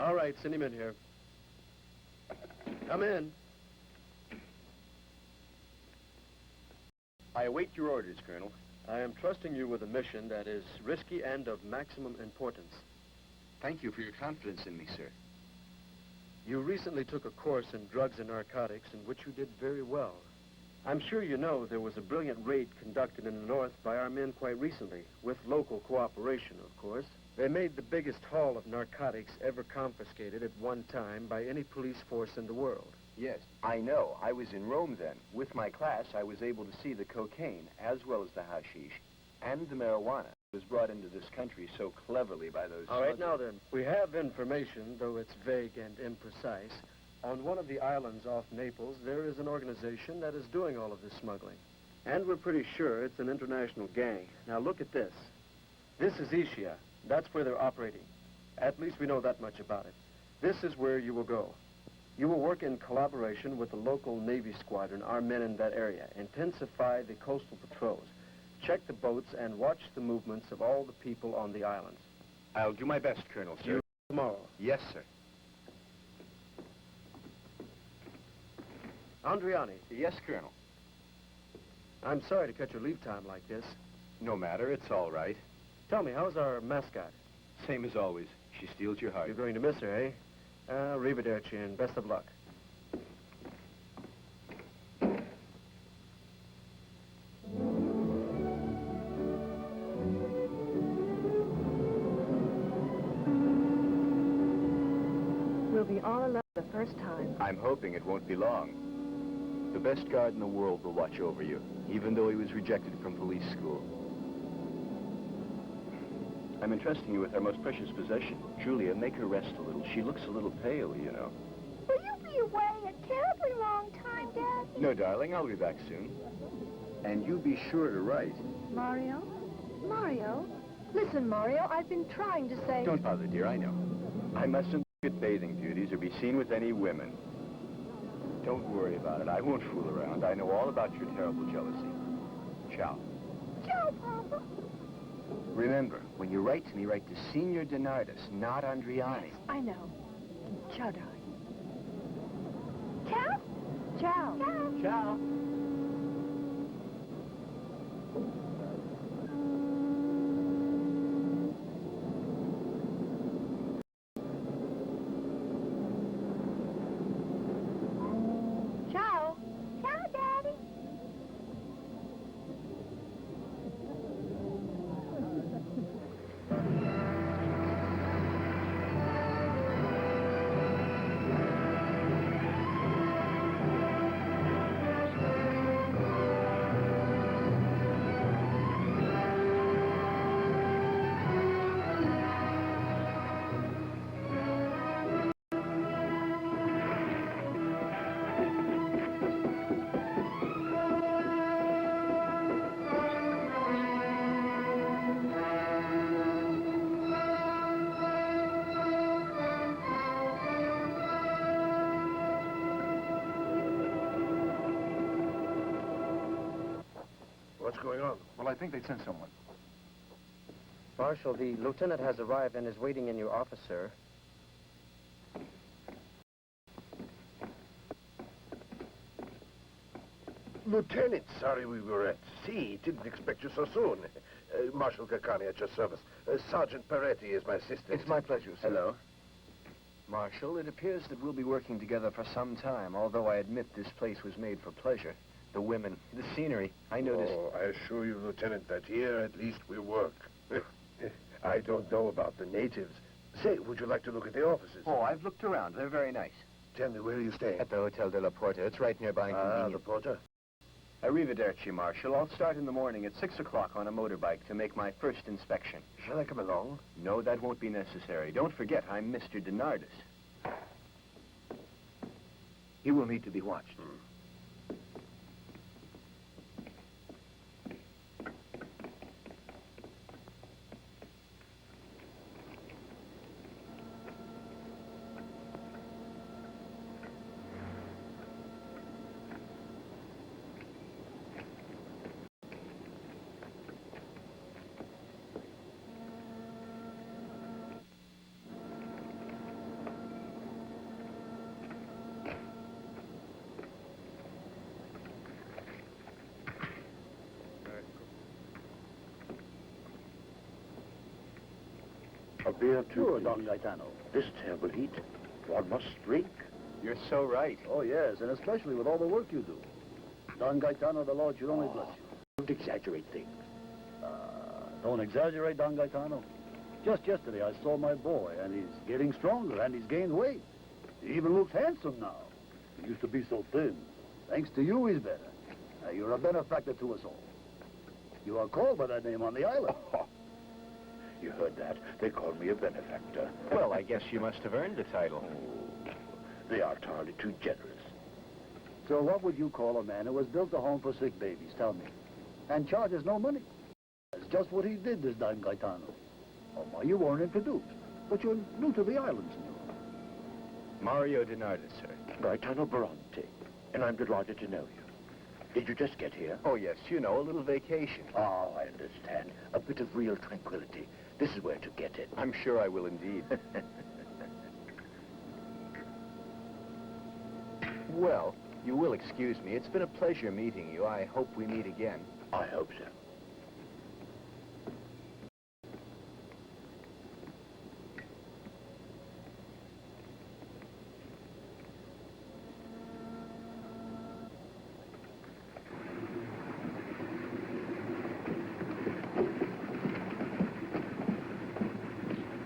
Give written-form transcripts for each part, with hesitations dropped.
All right, send him in here. Come in. I await your orders, Colonel. I am trusting you with a mission that is risky and of maximum importance. Thank you for your confidence in me, sir. You recently took a course in drugs and narcotics in which you did very well. I'm sure you know there was a brilliant raid conducted in the north by our men quite recently, with local cooperation, of course. They made the biggest haul of narcotics ever confiscated at one time by any police force in the world. Yes, I know. I was in Rome then. With my class, I was able to see the cocaine, as well as the hashish, and the marijuana was brought into this country so cleverly by those... All right, now then, we have information, though it's vague and imprecise. On one of the islands off Naples, there is an organization that is doing all of this smuggling. And we're pretty sure it's an international gang. Now, look at this. This is Ischia. That's where they're operating. At least we know that much about it. This is where you will go. You will work in collaboration with the local Navy squadron, our men in that area. Intensify the coastal patrols. Check the boats and watch the movements of all the people on the islands. I'll do my best, Colonel, sir. You tomorrow. Yes, sir. Andriani. Yes, Colonel. I'm sorry to cut your leave time like this. No matter, it's all right. Tell me, how's our mascot? Same as always. She steals your heart. You're going to miss her, eh? Arrivederci and best of luck. We'll be all alone the first time. I'm hoping it won't be long. The best guard in the world will watch over you, even though he was rejected from police school. I'm entrusting you with our most precious possession. Julia, make her rest a little. She looks a little pale, you know. Will you be away a terribly long time, Daddy? No, darling, I'll be back soon. And you be sure to write. Mario? Mario? Listen, Mario, I've been trying to say... Don't bother, dear, I know. I mustn't look at bathing beauties or be seen with any women. Don't worry about it. I won't fool around. I know all about your terrible jealousy. Ciao. Ciao, Papa. Remember, when you write to me, write to Signor Denardis, not Andriani. Yes, I know. Ciao, darling. Ciao? Ciao. Ciao. Ciao. Ciao. Ciao, Daddy. What's going on? Well, I think they sent someone. Marshal, the lieutenant has arrived and is waiting in your office, sir. Lieutenant, sorry we were at sea. Didn't expect you so soon. Marshal Kakani at your service. Sergeant Peretti is my assistant. It's my pleasure, sir. Hello. Marshal, it appears that we'll be working together for some time, although I admit this place was made for pleasure. The women, the scenery, I noticed... Oh, I assure you, Lieutenant, that here at least we work. I don't know about the natives. Say, would you like to look at the offices? Oh, I've looked around. They're very nice. Tell me, where are you staying? At the Hotel de la Porta. It's right nearby. The Porta? Arrivederci, Marshal. I'll start in the morning at 6 o'clock on a motorbike to make my first inspection. Shall I come along? No, that won't be necessary. Don't forget, I'm Mr. Denardis. He will need to be watched. beer, too? Sure, please? Don Gaetano. This terrible heat. One must drink. You're so right. Oh, yes, and especially with all the work you do. Don Gaetano, the Lord should only bless you. Don't exaggerate things. Don't exaggerate, Don Gaetano. Just yesterday, I saw my boy, and he's getting stronger, and he's gained weight. He even looks handsome now. He used to be so thin. Thanks to you, he's better. You're a benefactor to us all. You are called by that name on the island. You heard that? They call me a benefactor. Well, I guess you must have earned the title. Oh, they are entirely too generous. So what would you call a man who has built a home for sick babies, tell me, and charges no money? That's just what he did, this Don Gaetano. Oh, you weren't introduced, but you're new to the islands now. Mario Donarda, sir. Gaetano Bronte, and I'm delighted to know you. Did you just get here? Oh, yes, you know, a little vacation. Oh, I understand. A bit of real tranquility. This is where to get it. I'm sure I will indeed. Well, you will excuse me. It's been a pleasure meeting you. I hope we meet again. I hope so.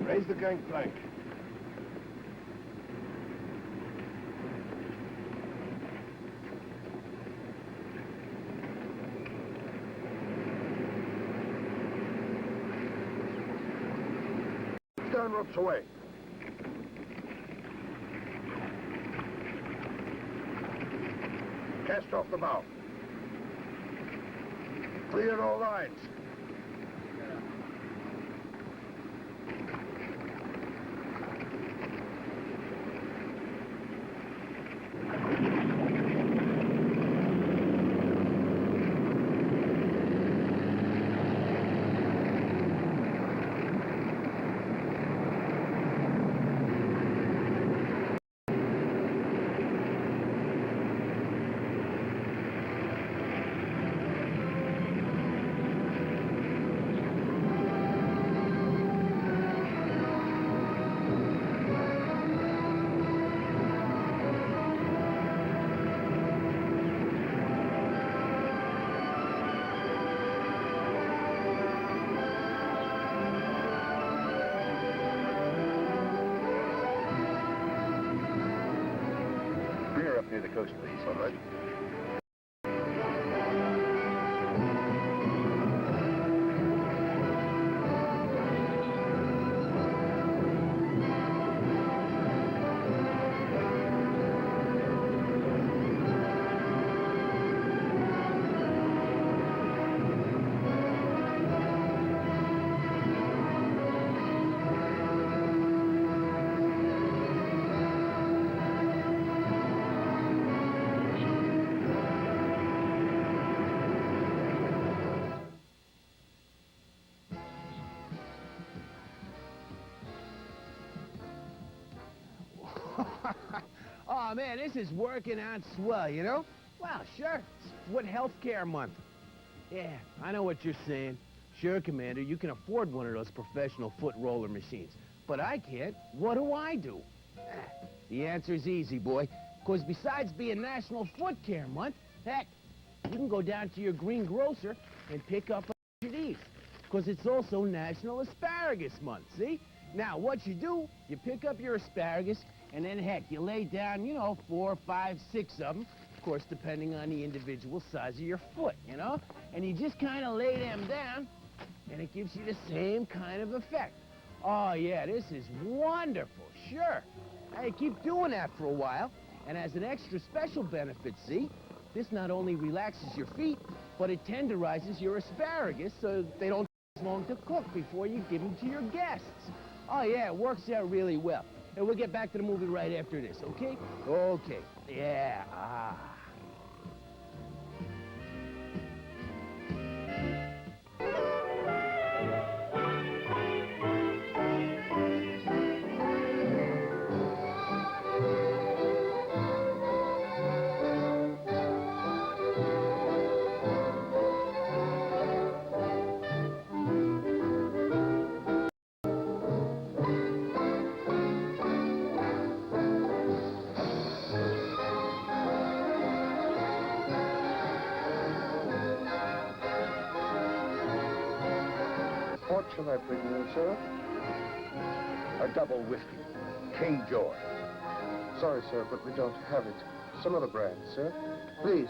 Raise the gangplank. Stern ropes away. Cast off the bow. Clear all lines. Rear up near the coast, please. All right. Oh, man, this is working out swell, you know? Well, sure, it's Foot Healthcare Month. Yeah, I know what you're saying. Sure, Commander, you can afford one of those professional foot roller machines. But I can't. What do I do? The answer's easy, boy. Because besides being National Foot Care Month, heck, you can go down to your green grocer and pick up a of these. Because it's also National Asparagus Month, see? Now, what you do, you pick up your asparagus, and then, heck, you lay down, you know, 4, 5, 6 of them, of course, depending on the individual size of your foot, you know? And you just kind of lay them down, and it gives you the same kind of effect. Oh, yeah, this is wonderful, sure. Hey, keep doing that for a while, and as an extra special benefit, see? This not only relaxes your feet, but it tenderizes your asparagus so they don't take long to cook before you give them to your guests. Oh, yeah, it works out really well. And we'll get back to the movie right after this, okay? Okay. Yeah, What shall I bring you, sir? A double whiskey. King George. Sorry, sir, but we don't have it. Some other brand, sir. Please.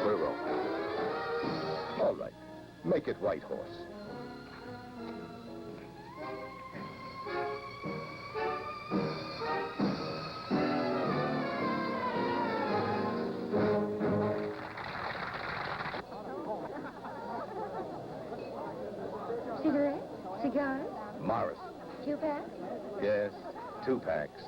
Very well. All right. Make it White Horse. Cigarettes? Cigars? Morris. 2-pack? Yes, 2 packs.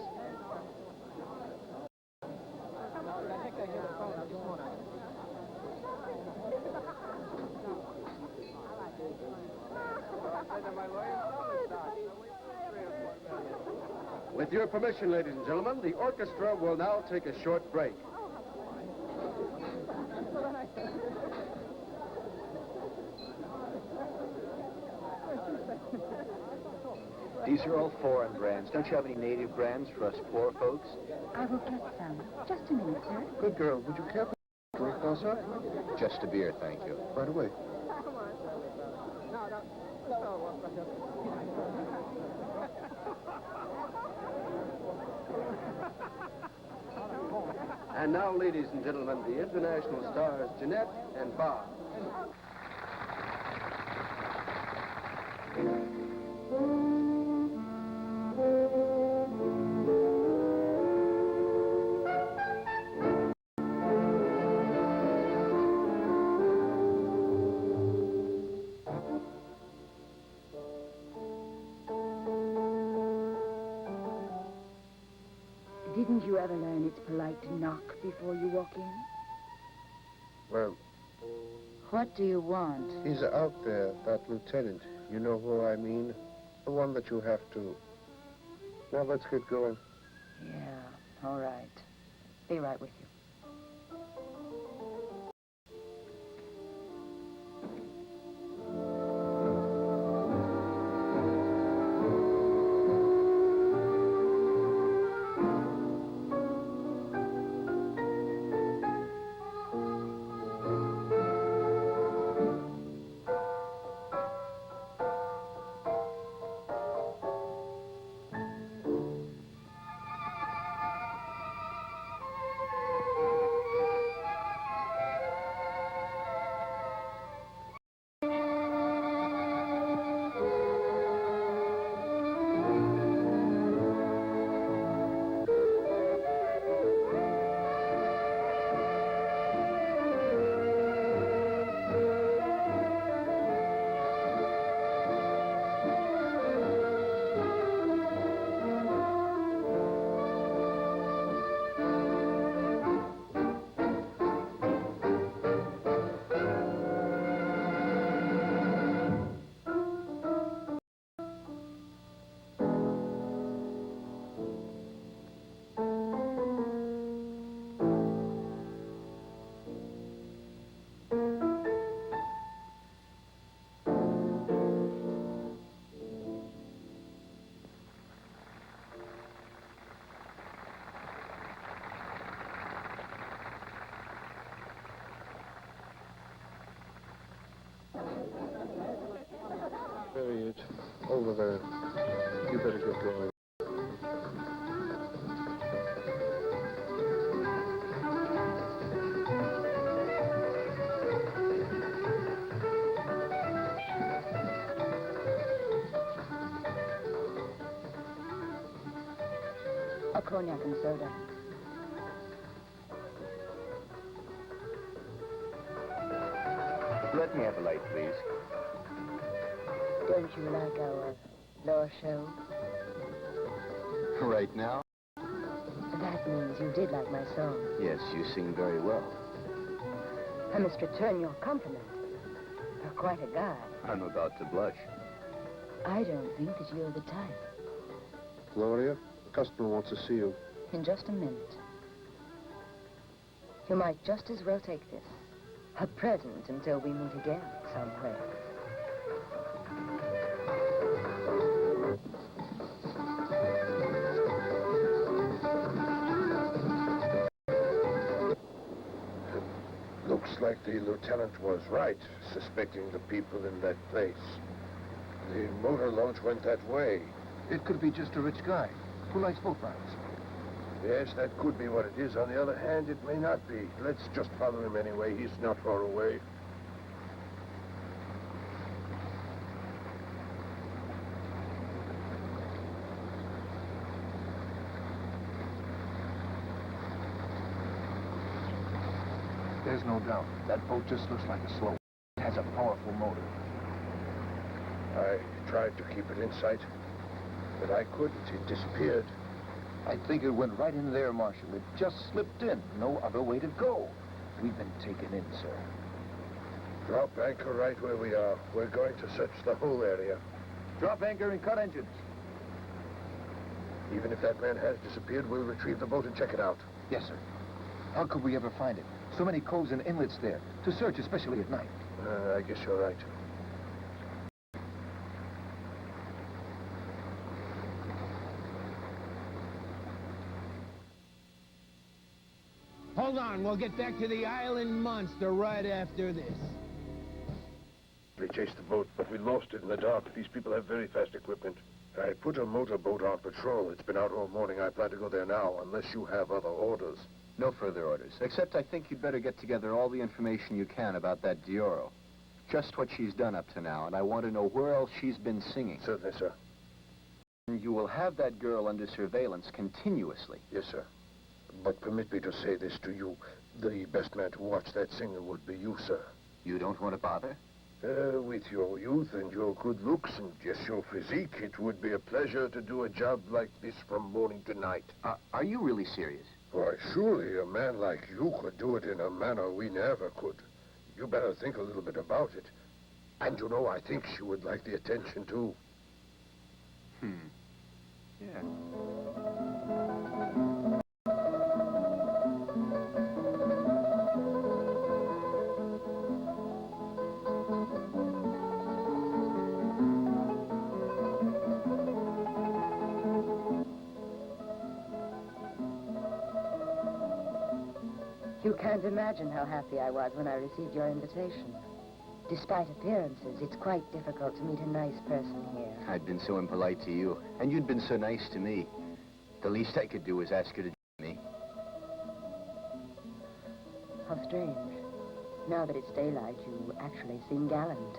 With your permission, ladies and gentlemen, the orchestra will now take a short break. These are all foreign brands. Don't you have any native brands for us poor folks? I will get some. Just a minute, sir. Good girl. Would you care for a drink now, sir? Just a beer, thank you. Right away. And now, ladies and gentlemen, the international stars Jeanette and Bob. Didn't you ever learn it's polite to knock before you walk in? Well, What do you want? he's out there, that lieutenant. You know who I mean? The one that you have to... Now, let's get going. Yeah, all right. Be right with you. Harriet, over there. You better get going. A cognac and soda. Let me have a light, please. Don't you like our floor show? Right now? That means you did like my song. Yes, you sing very well. I must return your compliment. You're quite a guy. I'm about to blush. I don't think that you're the type. Gloria, the customer wants to see you. In just a minute. You might just as well take this. A present until we meet again somewhere. like the lieutenant was right, suspecting the people in that place. The motor launch went that way. It could be just a rich guy who likes boat rides. Yes, that could be what it is. On the other hand, it may not be. Let's just follow him anyway. He's not far away. There's no doubt. That boat just looks like a slow. It has a powerful motor. I tried to keep it in sight, but I couldn't. It disappeared. I think it went right in there, Marshal. It just slipped in. No other way to go. We've been taken in, sir. Drop anchor right where we are. We're going to search the whole area. Drop anchor and cut engines. Even if that man has disappeared, we'll retrieve the boat and check it out. Yes, sir. How could we ever find it? So many coves and inlets there. To search, especially at night. I guess you're right. Hold on, we'll get back to the island monster right after this. They chased the boat, but we lost it in the dark. These people have very fast equipment. I put a motorboat on patrol. It's been out all morning. I plan to go there now, unless you have other orders. No further orders, except I think you'd better get together all the information you can about that Dioro. Just what she's done up to now, and I want to know where else she's been singing. Certainly, sir. You will have that girl under surveillance continuously. Yes, sir. But permit me to say this to you. The best man to watch that singer would be you, sir. You don't want to bother? With your youth and your good looks and just your physique, it would be a pleasure to do a job like this from morning to night. Are you really serious? Why, surely a man like you could do it in a manner we never could. You better think a little bit about it. And you know, I think she would like the attention, too. Yeah. You can't imagine how happy I was when I received your invitation. Despite appearances, it's quite difficult to meet a nice person here. I'd been so impolite to you, and you'd been so nice to me. The least I could do was ask her to join me. How strange. Now that it's daylight, you actually seem gallant.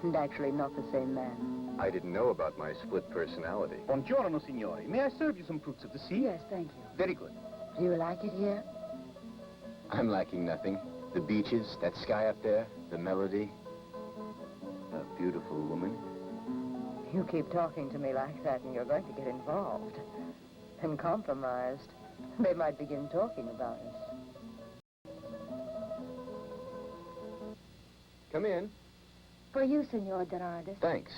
And actually not the same man. I didn't know about my split personality. Buongiorno, signori. May I serve you some fruits of the sea? Yes, thank you. Very good. Do you like it here? I'm lacking nothing. The beaches, that sky up there, the melody. A beautiful woman. You keep talking to me like that and you're going to get involved. And compromised. They might begin talking about us. Come in. For you, Senor Gerardus. Thanks.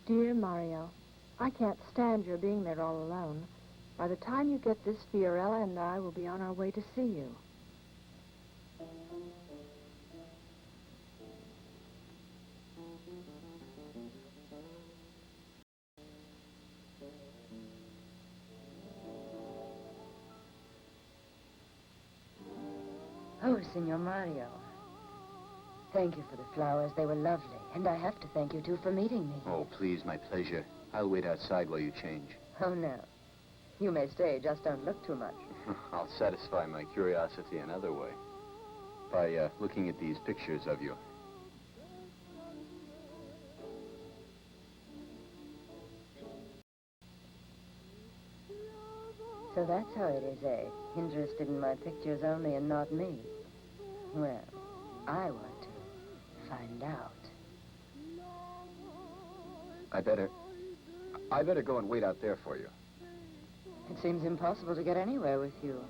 Dear Mario, I can't stand your being there all alone. By the time you get this, Fiorella and I will be on our way to see you. Oh, Senor Mario. Thank you for the flowers. They were lovely. And I have to thank you, too, for meeting me. Oh, please, my pleasure. I'll wait outside while you change. Oh, no. You may stay, just don't look too much. I'll satisfy my curiosity another way. By looking at these pictures of you. So that's how it is, eh? Interested in my pictures only and not me. Well, I want to find out. I better go and wait out there for you. It seems impossible to get anywhere with you.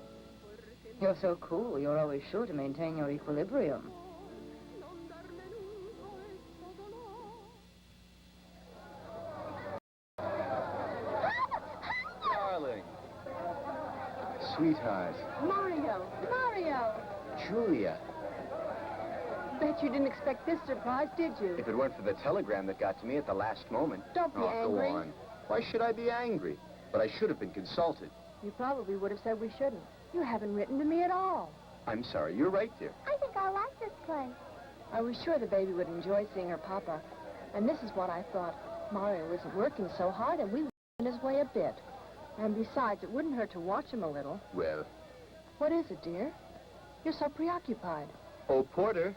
You're so cool, you're always sure to maintain your equilibrium. Darling. Sweetheart. Mario! Mario! Julia. Bet you didn't expect this surprise, did you? If it weren't for the telegram that got to me at the last moment... Don't be angry. Go on. Why should I be angry? But I should have been consulted. You probably would have said we shouldn't. You haven't written to me at all. I'm sorry. You're right, dear. I think I like this place. I was sure the baby would enjoy seeing her papa. And this is what I thought. Mario isn't working so hard, and we were in his way a bit. And besides, it wouldn't hurt to watch him a little. Well... What is it, dear? You're so preoccupied. Oh, Porter.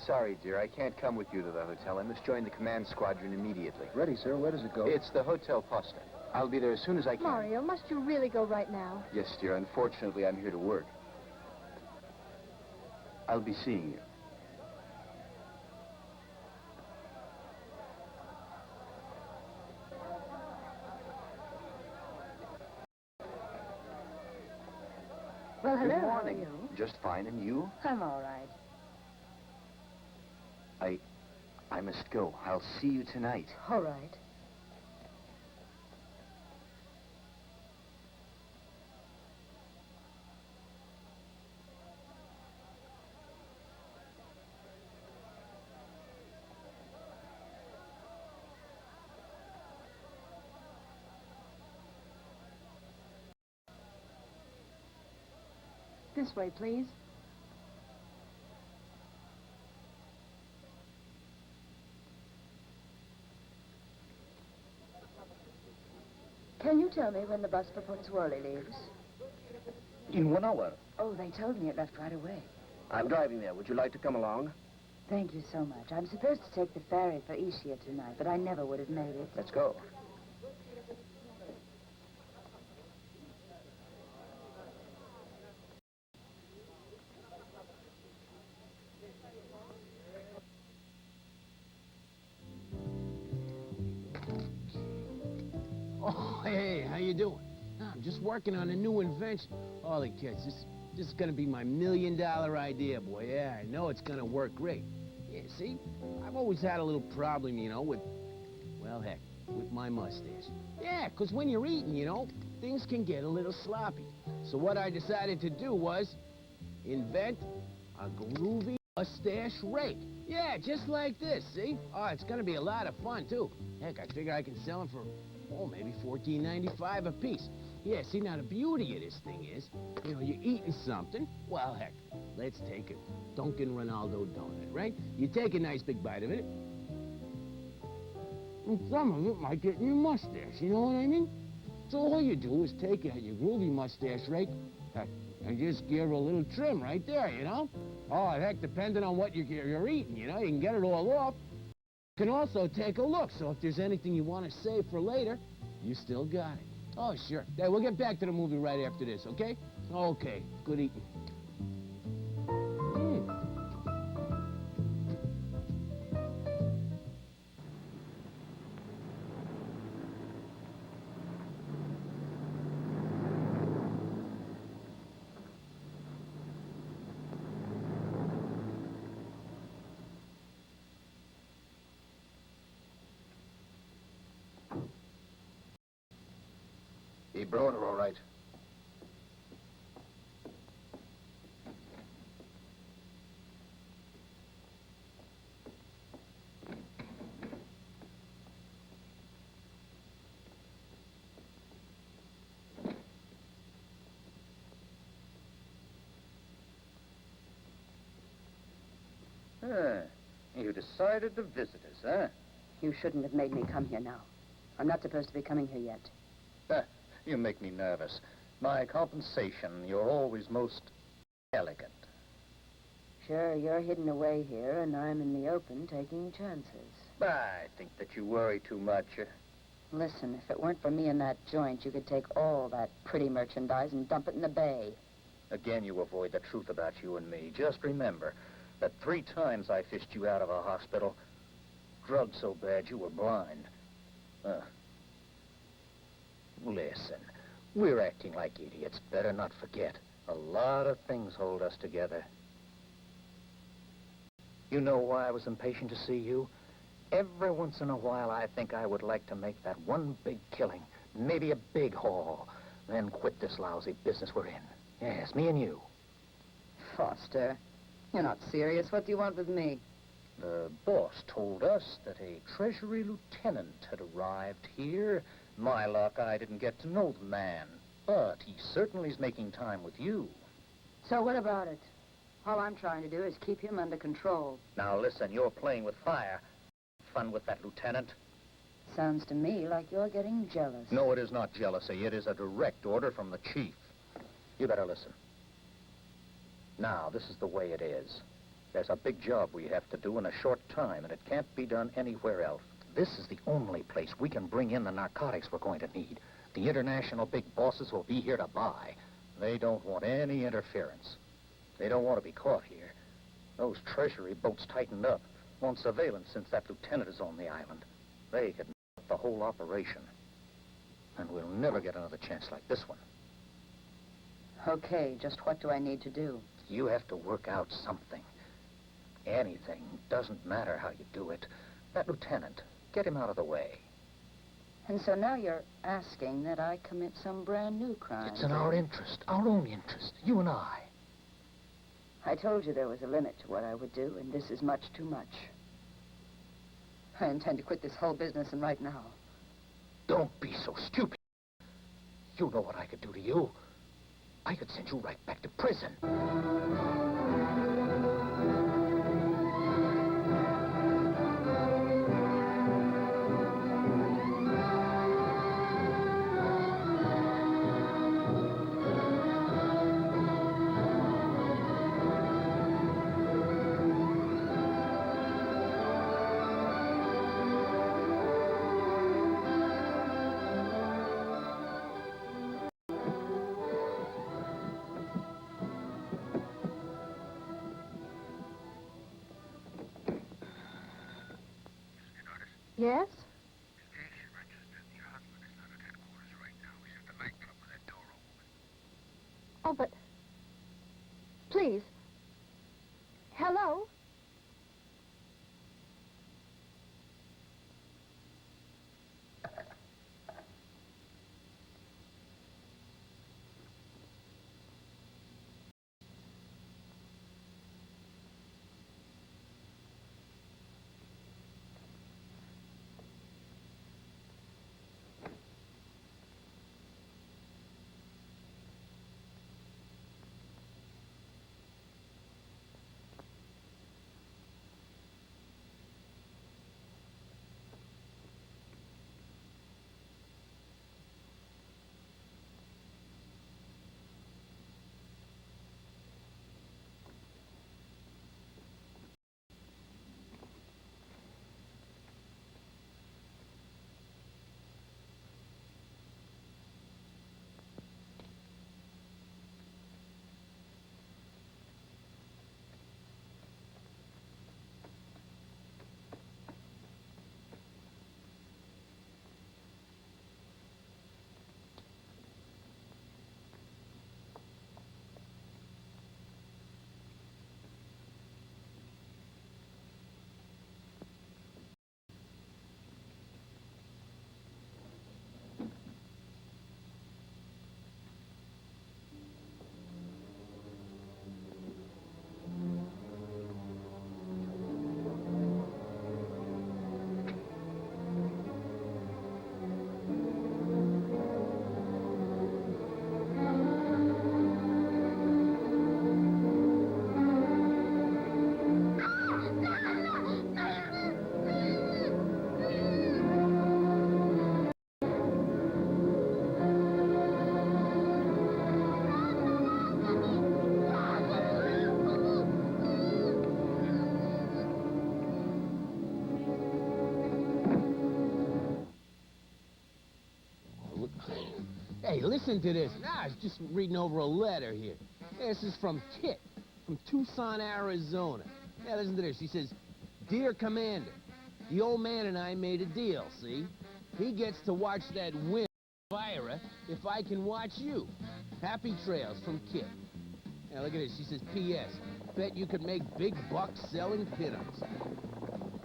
Sorry, dear. I can't come with you to the hotel. I must join the command squadron immediately. Ready, sir. Where does it go? It's the Hotel Posta. I'll be there as soon as I can. Mario, must you really go right now? Yes, dear. Unfortunately, I'm here to work. I'll be seeing you. Well, hello. Good morning. How are you? Just fine, and you? I'm all right. I must go. I'll see you tonight. All right. This way, please. Can you tell me when the bus for Pozzuoli leaves? In 1 hour. Oh, they told me it left right away. I'm driving there. Would you like to come along? Thank you so much. I'm supposed to take the ferry for Ischia tonight, but I never would have made it. Let's go. Oh, hey, how you doing? I'm just working on a new invention. Holy kids, this is gonna be my $1 million idea, boy. Yeah, I know it's gonna work great. Yeah, see, I've always had a little problem, you know, with, well, heck, with my mustache. Yeah, 'cause when you're eating, you know, things can get a little sloppy. So what I decided to do was invent a groovie mustache rake. Yeah, just like this, see? Oh, it's gonna be a lot of fun, too. Heck, I figure I can sell them for, oh, maybe $14.95 a piece. Yeah, see, now the beauty of this thing is, you know, you're eating something. Well, heck, let's take a Dunkin' Ronaldo donut, right? You take a nice big bite of it, and some of it might get in your mustache, you know what I mean? So all you do is take your groovy mustache rake and just give it a little trim right there, you know? Oh, heck, depending on what you're eating, you know, you can get it all off. You can also take a look, so if there's anything you want to save for later, you still got it. Oh, sure. Yeah, we'll get back to the movie right after this, okay? Okay, good eating. He brought her all right. You decided to visit us, huh? You shouldn't have made me come here now. I'm not supposed to be coming here yet. You make me nervous. My compensation, you're always most elegant. Sure, you're hidden away here, and I'm in the open taking chances. I think that you worry too much. Listen, if it weren't for me in that joint, you could take all that pretty merchandise and dump it in the bay. Again, you avoid the truth about you and me. Just remember that 3 times I fished you out of a hospital, drugged so bad you were blind. Listen, we're acting like idiots. Better not forget. A lot of things hold us together. You know why I was impatient to see you? Every once in a while, I think I would like to make that one big killing, maybe a big haul, then quit this lousy business we're in. Yes, me and you. Foster, You're not serious. What do you want with me? The boss told us that a Treasury lieutenant had arrived here. My luck, I didn't get to know the man. But he certainly is making time with you. So what about it? All I'm trying to do is keep him under control. Now listen, you're playing with fire. Fun with that lieutenant? Sounds to me like you're getting jealous. No, it is not jealousy. It is a direct order from the chief. You better listen. Now, this is the way it is. There's a big job we have to do in a short time, and it can't be done anywhere else. This is the only place we can bring in the narcotics we're going to need. The international big bosses will be here to buy. They don't want any interference. They don't want to be caught here. Those Treasury boats tightened up, on surveillance since that lieutenant is on the island. They could mess up the whole operation. And we'll never get another chance like this one. Okay, just what do I need to do? You have to work out something. Anything. Doesn't matter how you do it. That lieutenant, get him out of the way. And so now you're asking that I commit some brand new crime. It's in our interest, our own interest, you and I. I told you there was a limit to what I would do, and this is much too much. I intend to quit this whole business, and right now. Don't be so stupid. You know what I could do to you. I could send you right back to prison. Yes? Oh, but... Please. Hello? Hey, listen to this. Nah, I was just reading over a letter here. This is from Kit, from Tucson, Arizona. Yeah, listen to this. She says, "Dear Commander, the old man and I made a deal, see? He gets to watch that wind Elvira if I can watch you. Happy trails from Kit." Now, look at this. She says, "P.S. Bet you could make big bucks selling pinups."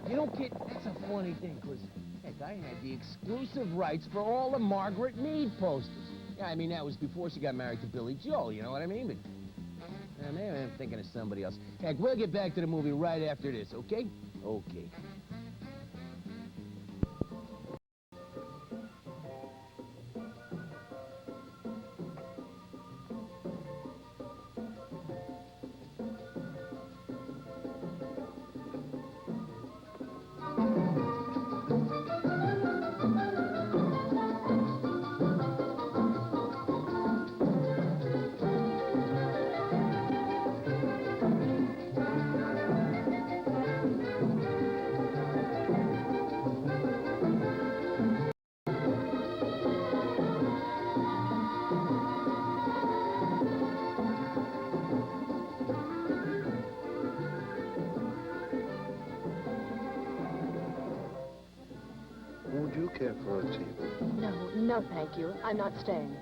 You know, Kit, that's a funny thing, because, heck, I had the exclusive rights for all the Margaret Mead posters. Yeah, I mean, that was before she got married to Billy Joel, you know what I mean? But Maybe I'm thinking of somebody else. Heck, we'll get back to the movie right after this, okay? Okay. Would you care for a tea? No, thank you. I'm not staying.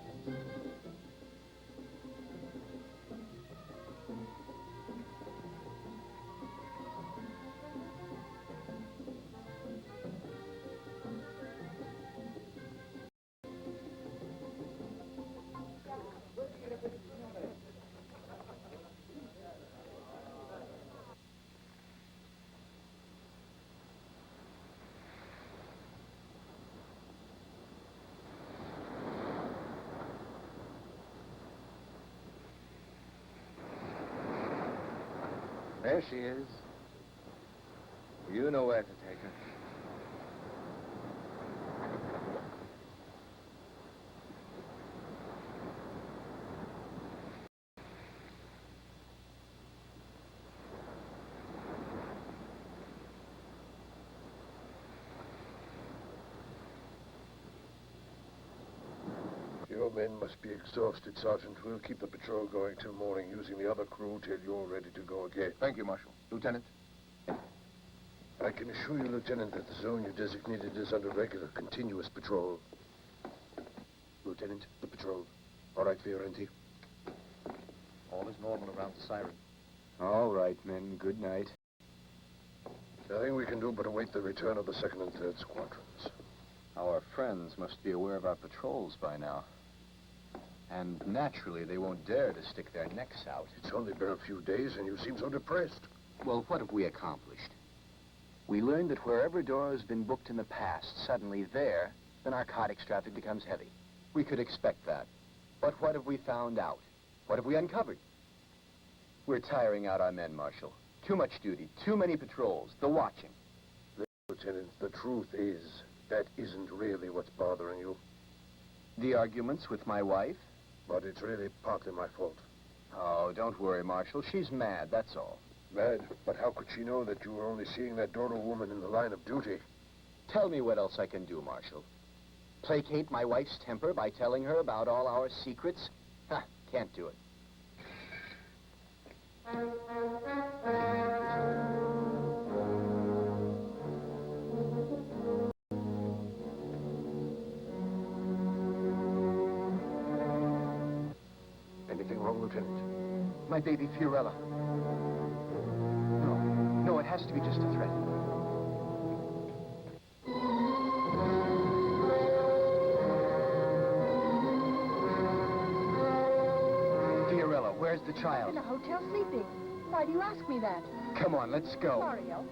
There she is. You know where to take her. Your men must be exhausted, Sergeant. We'll keep the patrol going till morning, using the other crew till you're ready to go again. Thank you, Marshal. Lieutenant? I can assure you, Lieutenant, that the zone you designated is under regular, continuous patrol. Lieutenant, the patrol. All right, Fiorenti? All is normal around the siren. All right, men. Good night. Nothing we can do but await the return of the second and third squadrons. Our friends must be aware of our patrols by now. And naturally, they won't dare to stick their necks out. It's only been a few days, and you seem so depressed. Well, what have we accomplished? We learned that wherever Doro's been booked in the past, suddenly there, the narcotics traffic becomes heavy. We could expect that. But what have we found out? What have we uncovered? We're tiring out our men, Marshal. Too much duty, too many patrols, the watching. Lieutenant, the truth is, that isn't really what's bothering you. The arguments with my wife? But it's really partly my fault. Oh, don't worry, Marshal. She's mad, that's all. Mad? But how could she know that you were only seeing that Doro woman in the line of duty? Tell me what else I can do, Marshal. Placate my wife's temper by telling her about all our secrets? Huh, can't do it. Anything wrong, Lieutenant? My baby Fiorella. No, it has to be just a threat. Fiorella, where's the child? In a hotel sleeping. Why do you ask me that? Come on, let's go. Mario,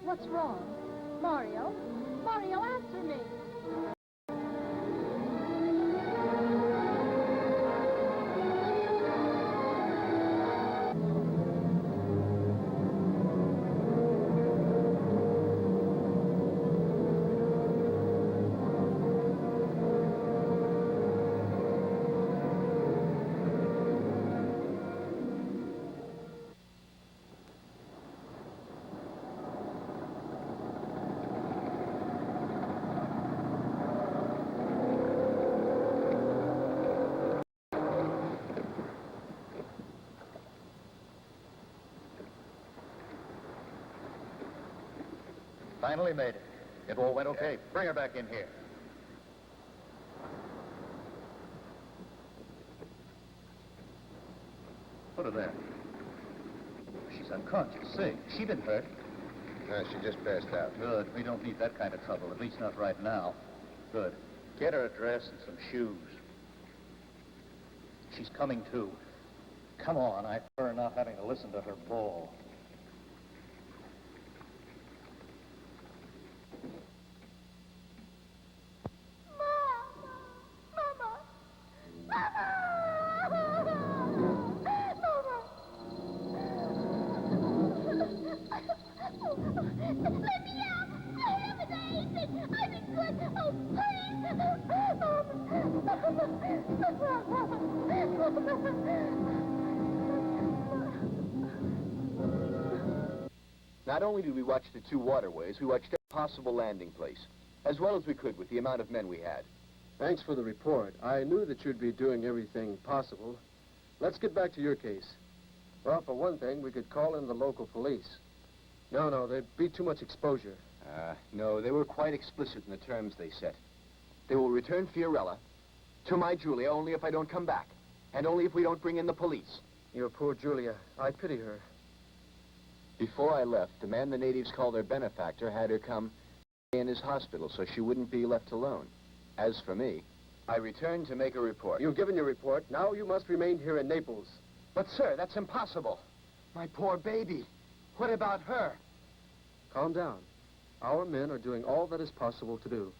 What's wrong? Mario, answer me. Finally made it. It all went okay. Bring her back in here. Put her there. She's unconscious. See, she didn't hurt. No, she just passed out. Good. We don't need that kind of trouble, at least not right now. Good. Get her a dress and some shoes. She's coming to. Come on, I prefer not having to listen to her bawl. Not only did we watch the two waterways, we watched every possible landing place, as well as we could with the amount of men we had. Thanks for the report. I knew that you'd be doing everything possible. Let's get back to your case. Well, for one thing, we could call in the local police. No, there'd be too much exposure. No, they were quite explicit in the terms they set. They will return Fiorella to my Julia only if I don't come back, and only if we don't bring in the police. Your poor Julia. I pity her. Before I left, the man the natives call their benefactor had her come in his hospital so she wouldn't be left alone. As for me, I returned to make a report. You've given your report. Now you must remain here in Naples. But, sir, that's impossible. My poor baby. What about her? Calm down. Our men are doing all that is possible to do.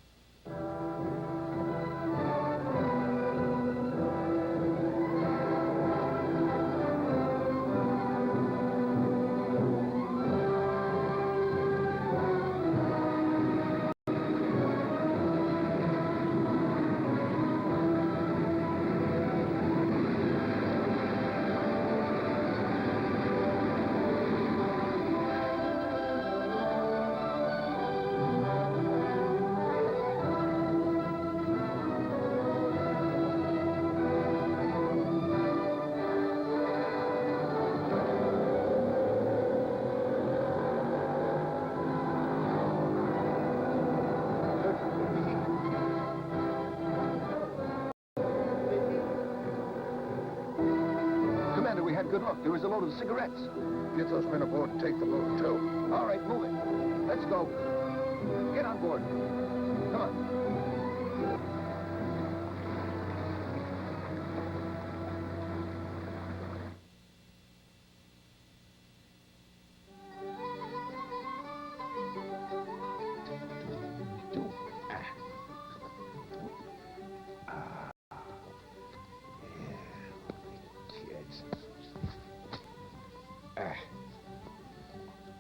Commander, we had good luck. There was a load of cigarettes. Get those men aboard and take the load, too. All right, move it. Let's go. Get on board. Come on.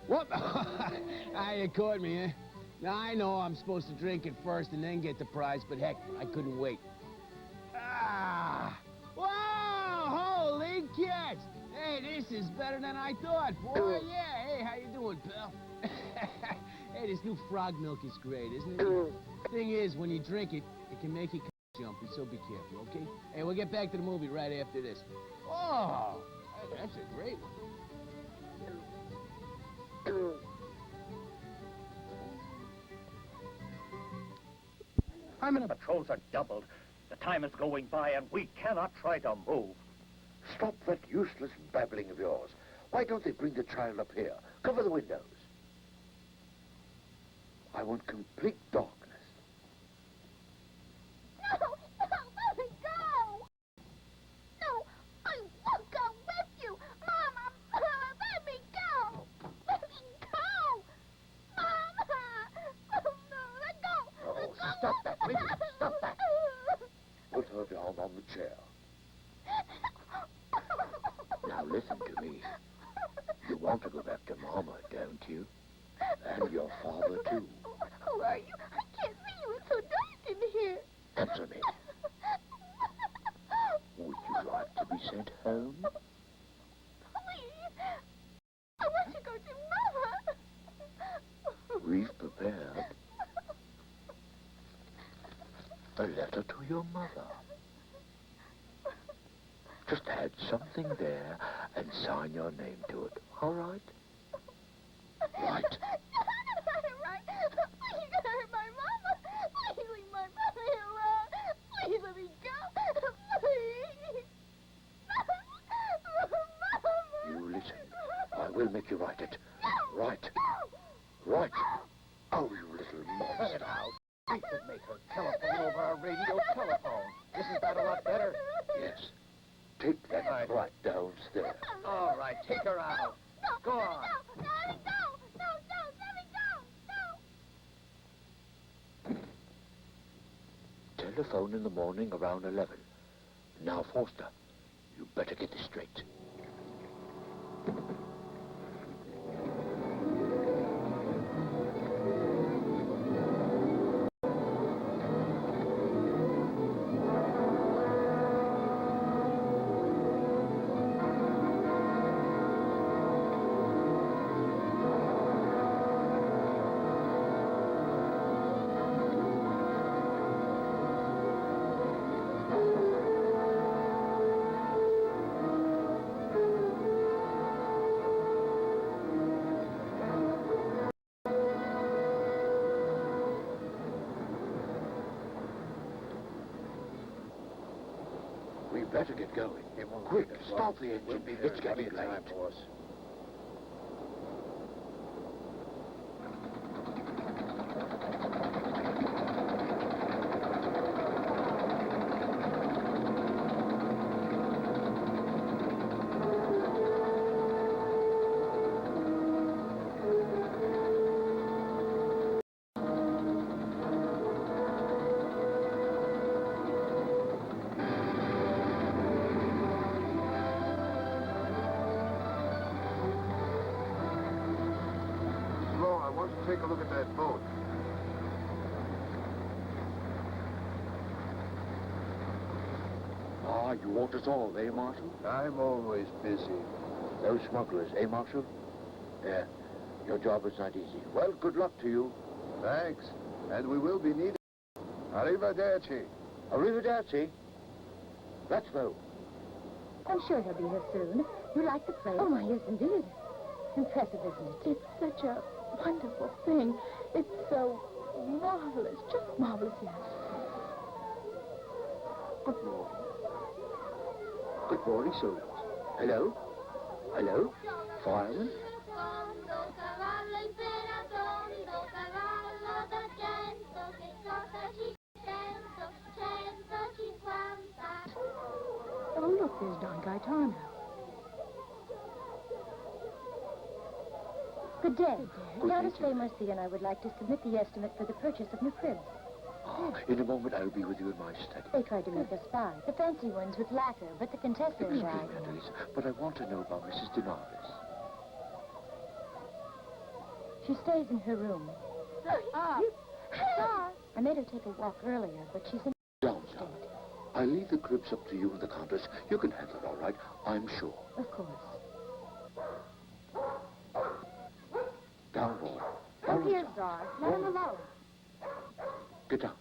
What? You caught me, eh? Now, I know I'm supposed to drink it first and then get the prize, but heck, I couldn't wait. Ah! Wow! Holy cats! Hey, this is better than I thought, boy. Yeah, hey, how you doing, pal? Hey, this new frog milk is great, isn't it? Thing is, when you drink it, it can make you jumpy, so be careful, okay? Hey, we'll get back to the movie right after this. Oh, that's a great one. How many patrols are doubled? The time is going by and we cannot try to move. Stop that useless babbling of yours. Why don't they bring the child up here? Cover the windows. I want complete darkness. No, let me go! No, I won't go with you! Mama, let me go! Let me go! Mama! Oh, no, let go! Oh, Let go. stop that, will you? Stop that. Put her down on the chair. Now listen to me. You want to go back to Mama, don't you? And your father, too. Who are you? I can't see you. It's so dark in here. Answer me. Would you like to be sent home? Please. I want to go to Mama. We've prepared a letter to your mother. Just add something there and sign your name to it, all right? Right. Right. Please don't hurt my Mama. Please leave my Mama alone. Please let me go. Please. Mama. You listen. I will make you write it. Right. Right. Oh, you little Cut monster. it out. We could make her telephone over our radio telephone. Isn't that a lot better? Yes. Take that Right. brat downstairs. phone in the morning around 11. Now, Forster, you better get this straight. We better get going. Quick, stop the engine. It's getting late. Boss. Take a look at that boat. Ah, you want us all, eh, Marshal? I'm always busy. No smugglers, eh, Marshal? Yeah, your job is not easy. Well, good luck to you. Thanks. And we will be needed. Arrivederci. Arrivederci. Let's go. I'm sure he'll be here soon. You like the place? Oh, my, yes, indeed. Impressive, isn't it? It's such a wonderful thing. It's so marvelous, just marvelous, yes. Good morning. Good morning, soldiers. Hello? Hello? Fireman? Oh, look, there's Don Gaetano. Good day. Good Countess day to Fay you. Mercy and I would like to submit the estimate for the purchase of new cribs. Ah, in a moment, I'll be with you in my study. They tried to make us buy the fancy ones with lacquer, but the Contessa Excuse and me, I... Annalise, but I want to know about Mrs. Denarvis. She stays in her room. Ah, I made her take a walk earlier, but she's in Down, darling. I'll leave the cribs up to you and the Countess. You can handle it all right, I'm sure. Of course. Down, boy. oh, Down, here's down. Czar. Let him alone. Get down.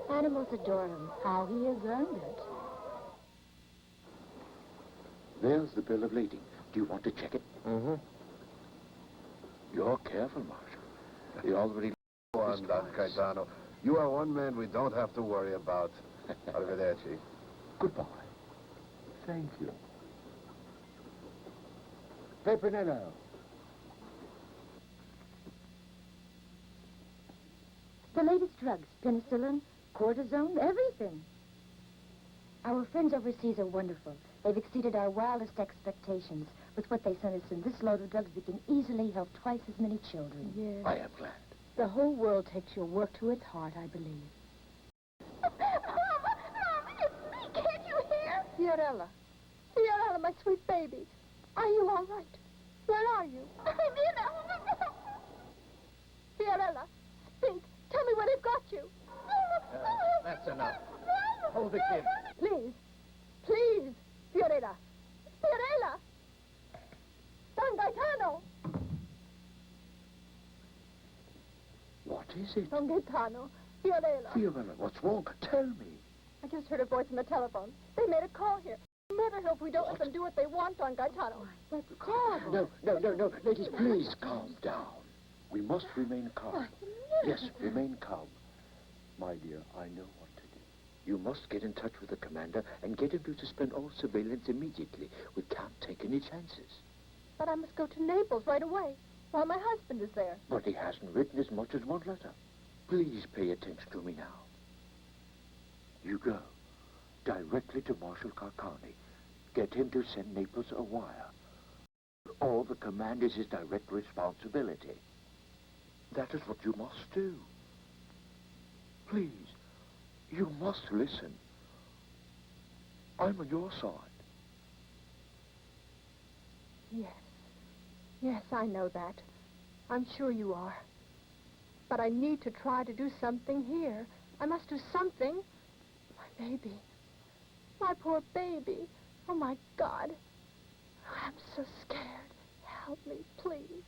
Animals adore him. How he has earned it. There's the bill of lading. Do you want to check it? Mm-hmm. You're careful, Marshal. He already... Go on, Don Gaetano. You are one man we don't have to worry about. Arrivederci. Goodbye. Thank you. Pepinello. The latest drugs, penicillin, cortisone, everything. Our friends overseas are wonderful. They've exceeded our wildest expectations. With what they sent us in this load of drugs, we can easily help twice as many children. Yes. I am glad. The whole world takes your work to its heart, I believe. Mama, it's me. Can't you hear? Fiorella. Fiorella, my sweet baby. Are you all right? Where are you? I'm in a... Fiorella, speak. Tell me where they've got you. That's enough. Hold the kid. Please. Please. Fiorella. Fiorella. Don Gaetano. What is it? Don Gaetano. Fiorella. Fiorella, what's wrong? Tell me. I just heard a voice on the telephone. They made a call here. Murder her if we don't let What? them do what they want, Don Gaetano. That's horrible. No. Ladies, please calm down. We must remain calm. Yes, remain calm. My dear, I know what to do. You must get in touch with the commander and get him to suspend all surveillance immediately. We can't take any chances. But I must go to Naples right away, while my husband is there. But he hasn't written as much as one letter. Please pay attention to me now. You go directly to Marshal Carcani. Get him to send Naples a wire. All the command is his direct responsibility. that is what you must do. Please, you must listen. I'm on your side. Yes. Yes, I know that. I'm sure you are. But I need to try to do something here. I must do something. My baby. My poor baby. Oh, my God. I'm so scared. Help me, please.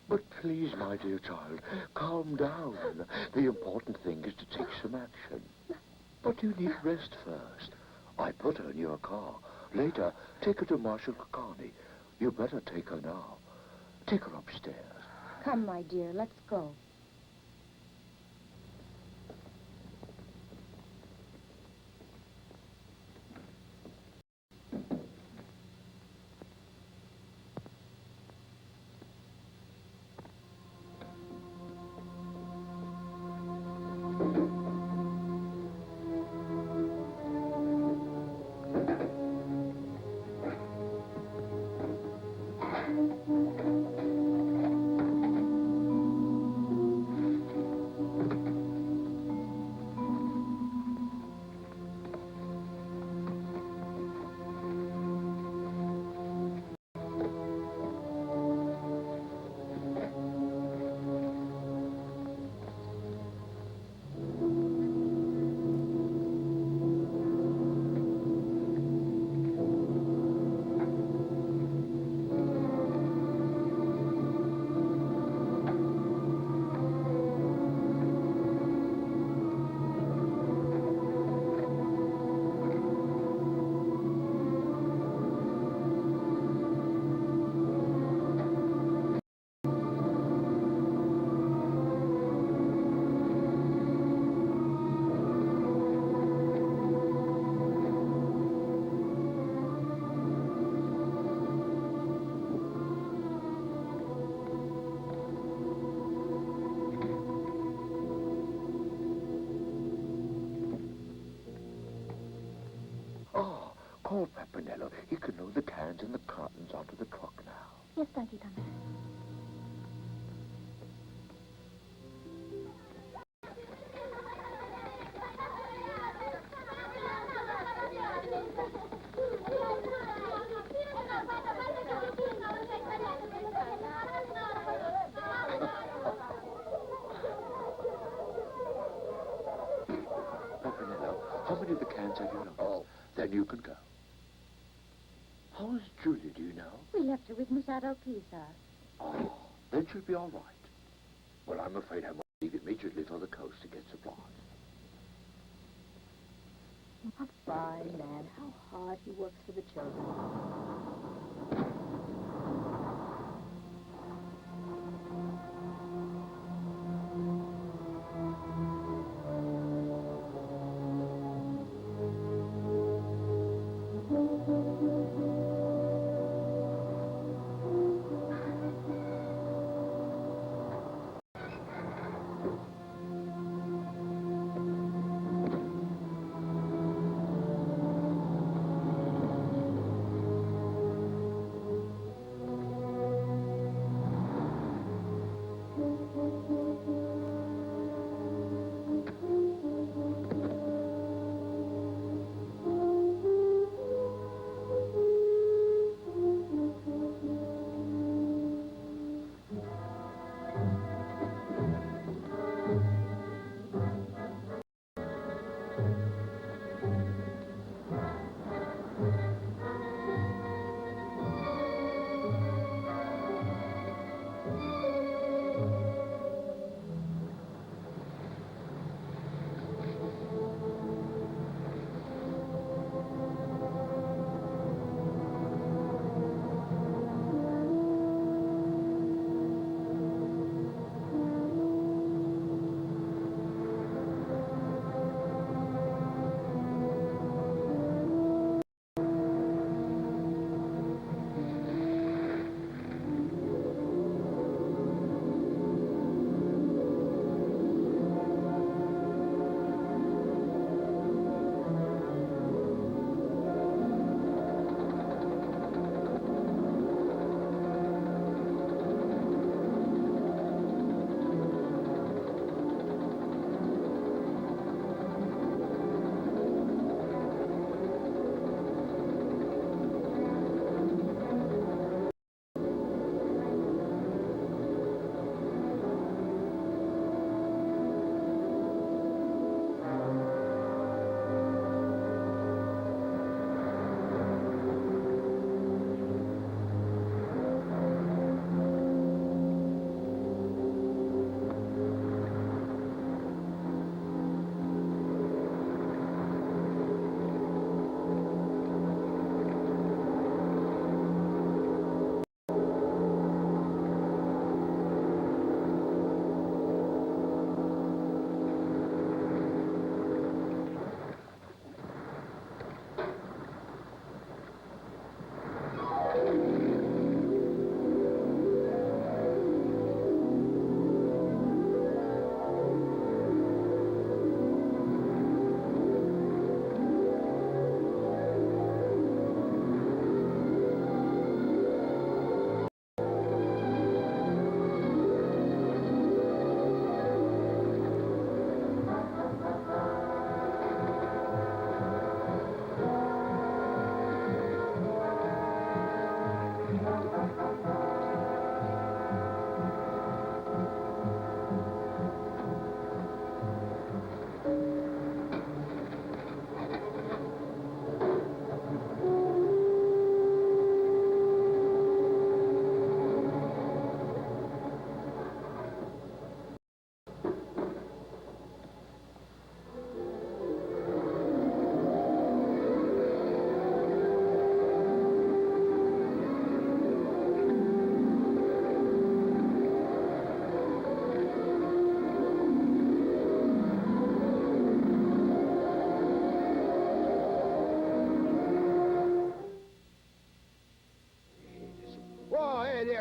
But please, my dear child, calm down. The important thing is to take some action. But you need rest first. I put her in your car. Later, take her to Marshal Kakani. You better take her now. Take her upstairs. Come, my dear, let's go. Oh, call Pepinello. He can load the cans and the cartons onto the truck now. Yes, thank you, Thomas. Pepinello, how many of the cans have you loaded? Oh. Then you can go. How's Julie, do you know? We left her with Musado Pisa. Oh, then she'll be all right. Well, I'm afraid I must leave immediately for the coast to get supplies. A fine man. How hard he works for the children.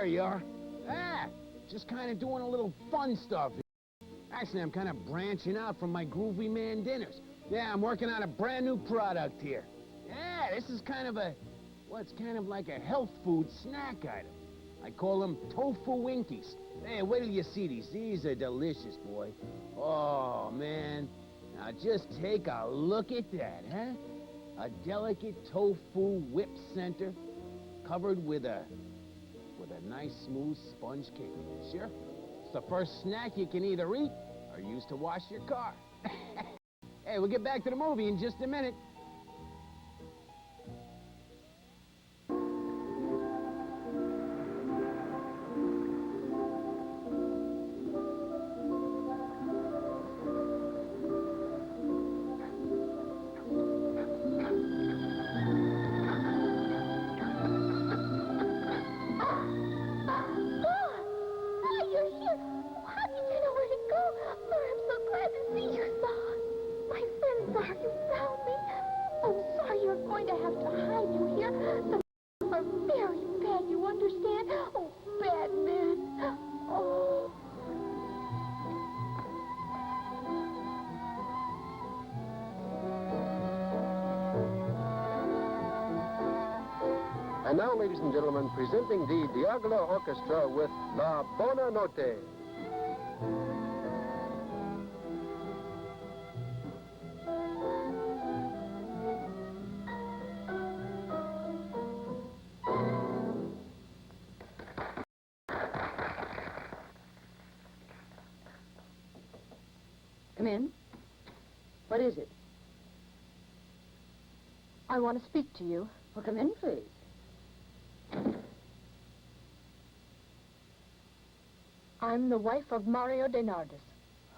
there you are. Ah, just kind of doing a little fun stuff. Actually, I'm kind of branching out from my groovy man dinners. Yeah, I'm working on a brand new product here. Yeah, this is kind of a, well, it's kind of like a health food snack item. I call them tofu winkies. Hey, wait till you see these. These are delicious, boy. Oh, man. Now, just take a look at that, huh? A delicate tofu whip center covered with a nice, smooth sponge cake. Sure. It's the first snack you can either eat or use to wash your car. Hey, we'll get back to the movie in just a minute. Oh, you're here. How did you know where to go? Oh, I'm so glad to see you, son. My friend thought you found me. I'm sorry you're going to have to hide you here. The are very bad, you understand? Oh, bad men. Oh. And now, ladies and gentlemen, presenting the Diagolo Orchestra with La Bona Notte. Come in. What is it? I want to speak to you. Well, come in, please. I'm the wife of Mario Denardis.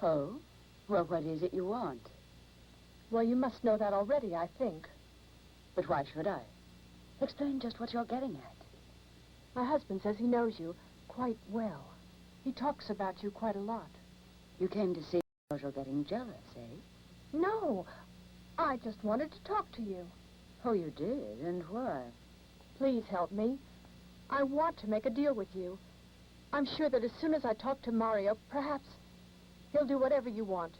Oh? Well, what is it you want? Well, you must know that already, I think. But why should I? Explain just what you're getting at. My husband says he knows you quite well. He talks about you quite a lot. You came to see because you're getting jealous, eh? No, I just wanted to talk to you. Oh, you did? And why? Please help me. I want to make a deal with you. I'm sure that as soon as I talk to Mario, perhaps he'll do whatever you want.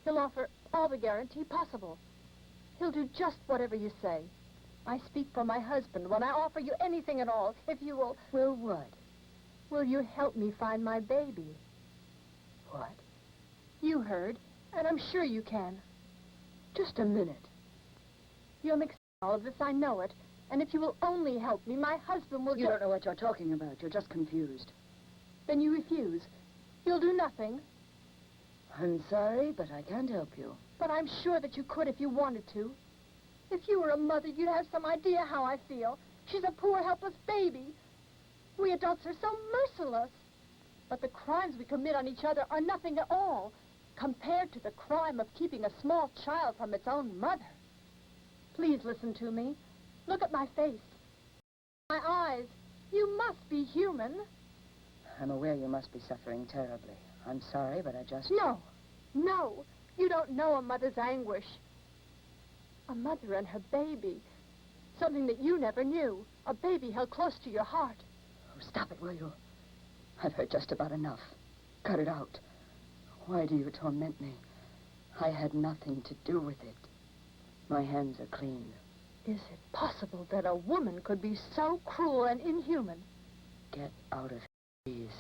He'll offer all the guarantee possible. He'll do just whatever you say. I speak for my husband when I offer you anything at all. If you will... Will what? Will you help me find my baby? What? You heard, and I'm sure you can. Just a minute. You'll mix all of this, I know it. And if you will only help me, my husband will You don't know what you're talking about. You're just confused. Then you refuse. You'll do nothing. I'm sorry, but I can't help you. But I'm sure that you could if you wanted to. If you were a mother, you'd have some idea how I feel. She's a poor, helpless baby. We adults are so merciless. But the crimes we commit on each other are nothing at all compared to the crime of keeping a small child from its own mother. Please listen to me. Look at my face. My eyes. You must be human. I'm aware you must be suffering terribly. I'm sorry, but I just... No. No. You don't know a mother's anguish. A mother and her baby. Something that you never knew. A baby held close to your heart. Oh, stop it, will you? I've heard just about enough. Cut it out. Why do you torment me? I had nothing to do with it. My hands are clean. Is it possible that a woman could be so cruel and inhuman? Get out of here, please.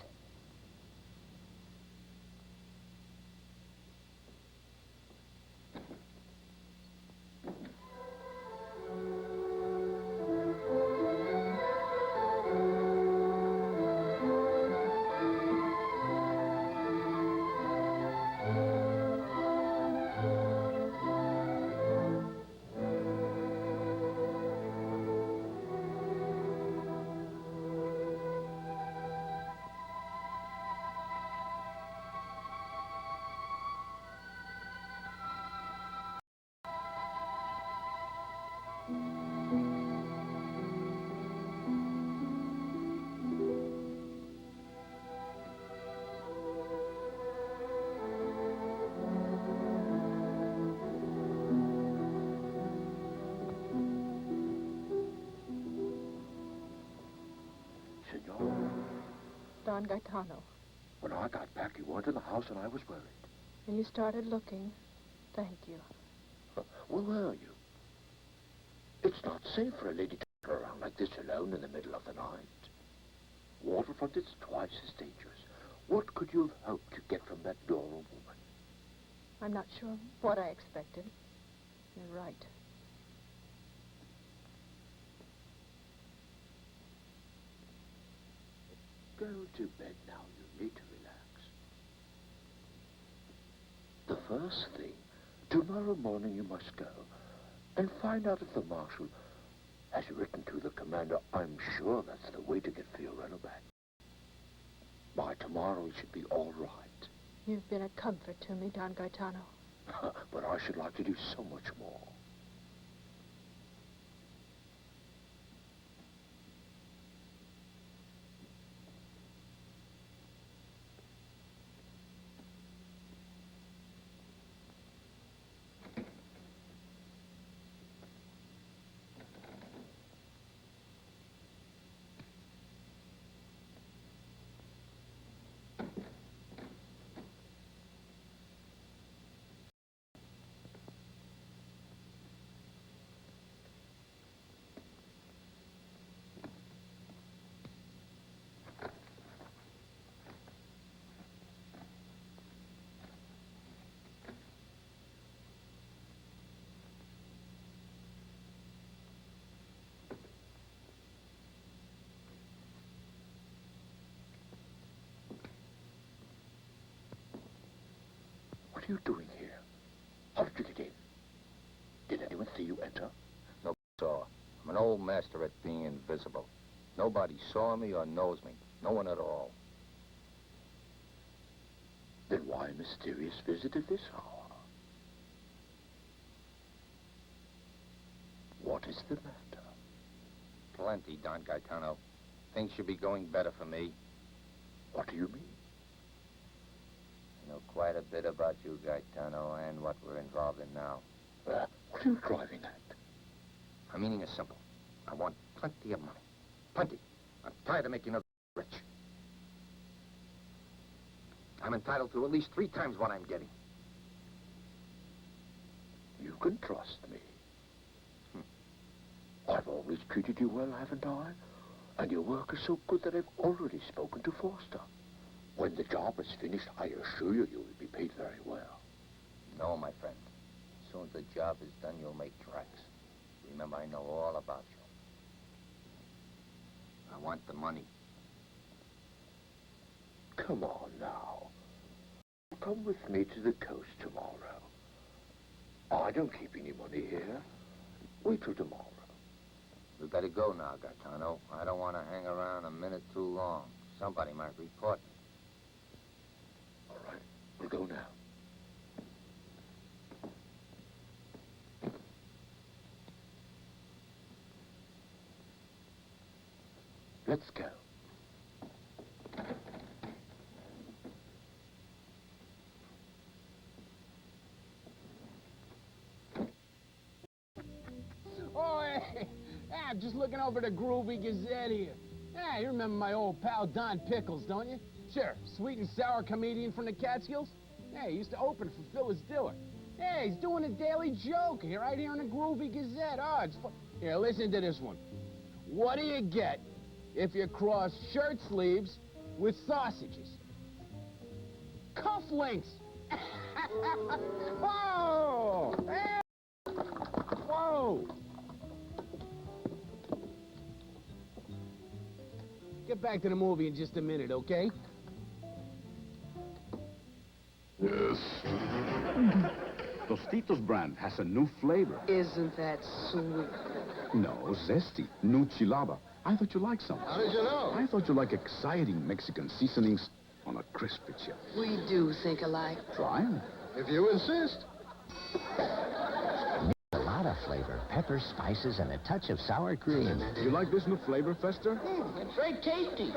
Don Gaetano. When I got back, you weren't in the house and I was worried. And you started looking. Thank you. Where were you? It's not safe for a lady to go around like this alone in the middle of the night. Waterfront is twice as dangerous. What could you have hoped to get from that Dora woman? I'm not sure what I expected. You're right. Go to bed now. You need to relax. The first thing, tomorrow morning you must go and find out if the marshal has written to the commander. I'm sure that's the way to get Fiorello back. By tomorrow it should be all right. You've been a comfort to me, Don Gaetano. But I should like to do so much more. What are you doing here? How did you get in? Did anyone see you enter? Nobody saw. I'm an old master at being invisible. Nobody saw me or knows me. No one at all. Then why a mysterious visit at this hour? What is the matter? Plenty, Don Gaetano. Things should be going better for me. What do you mean? I know quite a bit about you, Gaetano, and what we're involved in now. What are you driving at? My meaning is simple. I want plenty of money. Plenty. I'm tired of making others rich. I'm entitled to at least 3 times what I'm getting. You can trust me. I've always treated you well, haven't I? And your work is so good that I've already spoken to Forster. When the job is finished, I assure you, you will be paid very well. No, my friend. As soon as the job is done, you'll make tracks. Remember, I know all about you. I want the money. Come on now. Come with me to the coast tomorrow. I don't keep any money here. Wait till tomorrow. We better go now, Gaetano. I don't want to hang around a minute too long. Somebody might report me. All right, we'll go now. Let's go. Oh, hey, I'm just looking over the Groovie Gazette here. Yeah, you remember my old pal Don Pickles, don't you? Sure, sweet and sour comedian from the Catskills. Yeah, he used to open for Phyllis Diller. Yeah, he's doing a daily joke here, right here in the Groovie Gazette. Oh, it's fun. Here, listen to this one. What do you get if you cross shirt sleeves with sausages? Cufflinks! Whoa! Hey! Whoa! Get back to the movie in just a minute, okay? Yes. Tostitos brand has a new flavor. Isn't that sweet? No, zesty. New chilaba. I thought you liked some. How did you know? I thought you like exciting Mexican seasonings on a crispy chip. We do think alike. Try 'em. If you insist. A lot of flavor, pepper, spices, and a touch of sour cream. You like this new flavor, Fester? It's very tasty.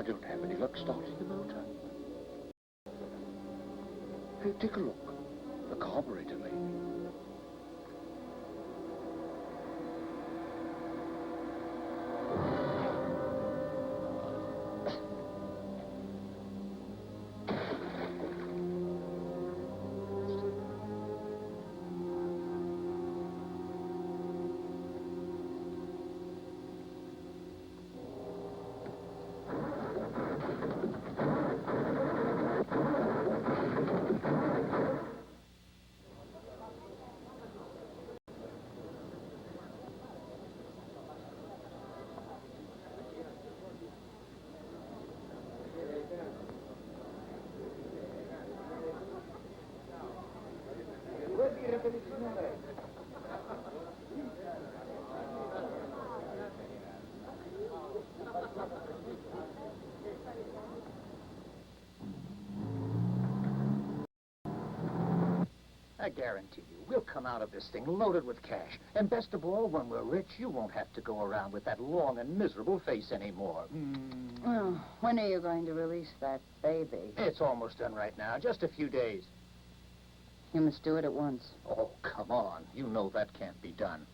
don't have any luck starting the motor. Hey, take a look. The carburetor, maybe. I guarantee you, we'll come out of this thing loaded with cash. And best of all, when we're rich, you won't have to go around with that long and miserable face anymore. Well, when are you going to release that baby? It's almost done right now, just a few days. You must do it at once. Oh, come on. You know that can't be done.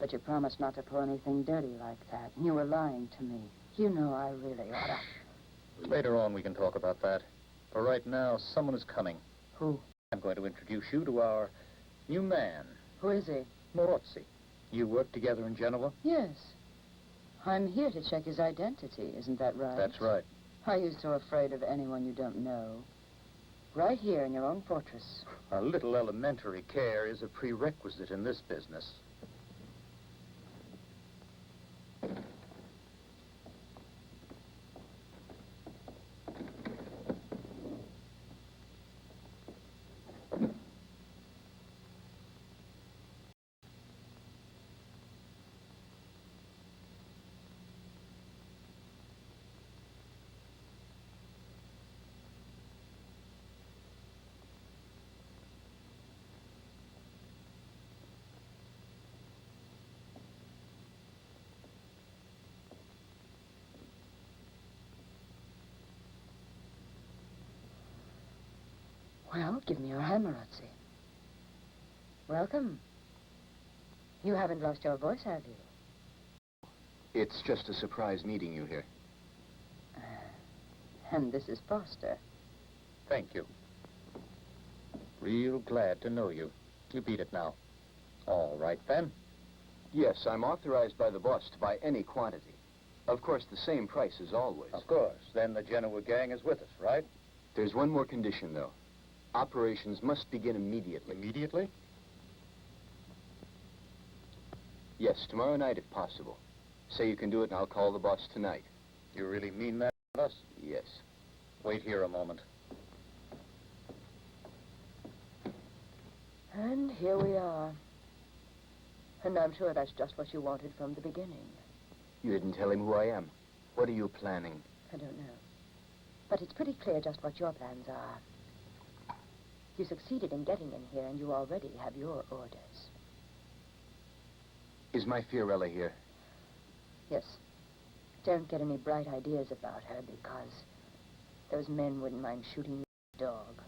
But you promised not to pull anything dirty like that. And you were lying to me. You know I really ought to. Later on, we can talk about that. For right now, someone is coming. Who? I'm going to introduce you to our new man. Who is he? Morozzi. You work together in Genoa? Yes. I'm here to check his identity, isn't that right? That's right. Are you so afraid of anyone you don't know? Right here in your own fortress. A little elementary care is a prerequisite in this business. Well, give me your hand, Morozzi. Welcome. You haven't lost your voice, have you? It's just a surprise meeting you here. And this is Foster. Thank you. Real glad to know you. You beat it now. All right, then. Yes, I'm authorized by the boss to buy any quantity. Of course, the same price as always. Of course. Then the Genoa gang is with us, right? There's one more condition, though. Operations must begin immediately. Immediately? Yes, tomorrow night if possible. Say you can do it and I'll call the boss tonight. You really mean that, us? Yes. Wait here a moment. And here we are. And I'm sure that's just what you wanted from the beginning. You didn't tell him who I am. What are you planning? I don't know. But it's pretty clear just what your plans are. You succeeded in getting in here, and you already have your orders. Is my Fiorella here? Yes. Don't get any bright ideas about her, because those men wouldn't mind shooting your dog.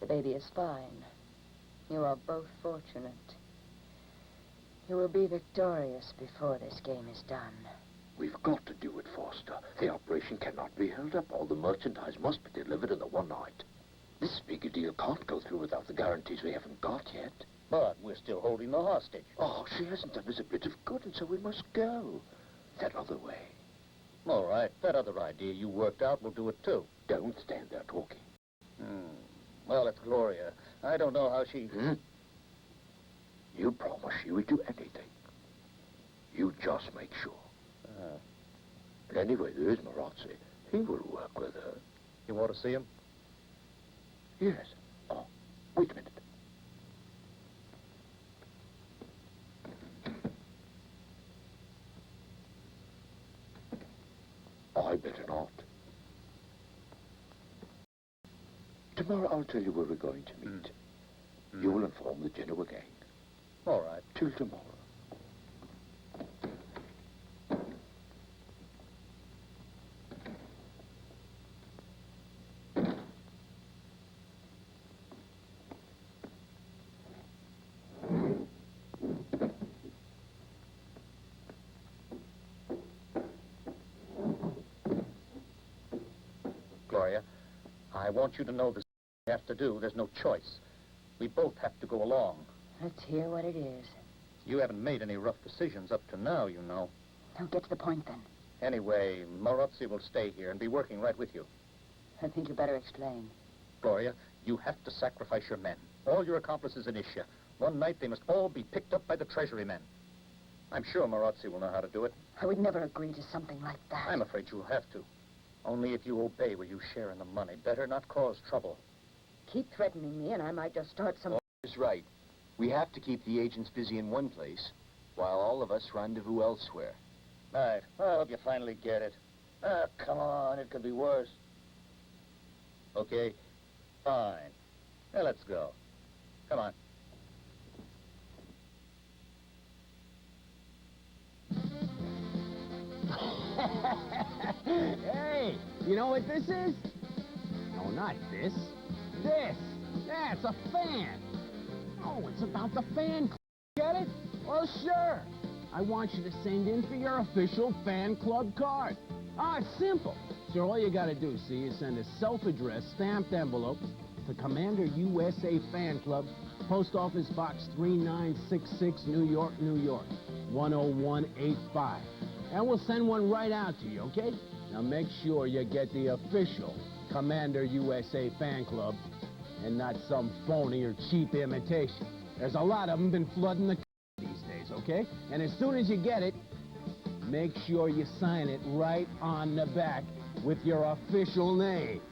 The baby is fine. You are both fortunate. You will be victorious before this game is done. We've got to do it, Foster. The operation cannot be held up. All the merchandise must be delivered in the one night. This big a deal can't go through without the guarantees we haven't got yet. But we're still holding the hostage. Oh, she hasn't done us a bit of good, and so we must go. That other way. All right. That other idea you worked out will do it, too. Don't stand there talking. Well, it's Gloria. I don't know how she... You promised she would do anything. You just make sure. And anyway, there is Morozzi. He will work with her. You want to see him? Yes. Oh, wait a minute. I better not. Tomorrow I'll tell you where we're going to meet. You'll inform the Genoa gang. All right. Till tomorrow. Gloria. I want you to know this we have to do. There's no choice. We both have to go along. Let's hear what it is. You haven't made any rough decisions up to now, you know. Now get to the point, then. Anyway, Marozzi will stay here and be working right with you. I think you better explain. Gloria, you have to sacrifice your men. All your accomplices in Ischia. One night they must all be picked up by the Treasury men. I'm sure Marozzi will know how to do it. I would never agree to something like that. I'm afraid you'll have to. Only if you obey will you share in the money. Better not cause trouble. Keep threatening me and I might just start some... Is right. We have to keep the agents busy in one place, while all of us rendezvous elsewhere. Right. Well, I hope you finally get it. Ah, come on. It could be worse. Okay. Fine. Now, let's go. Come on. Hey, you know what this is? No, not this. This. Yeah, it's a fan. Oh, it's about the fan club. Get it? Well, sure. I want you to send in for your official fan club card. Ah, it's simple. So all you gotta do, see, is send a self-addressed stamped envelope to Commander USA Fan Club, Post Office Box 3966, New York, New York, 10185. And we'll send one right out to you, okay? Now make sure you get the official Commander USA Fan Club and not some phony or cheap imitation. There's a lot of them been flooding the these days, okay? And as soon as you get it, make sure you sign it right on the back with your official name.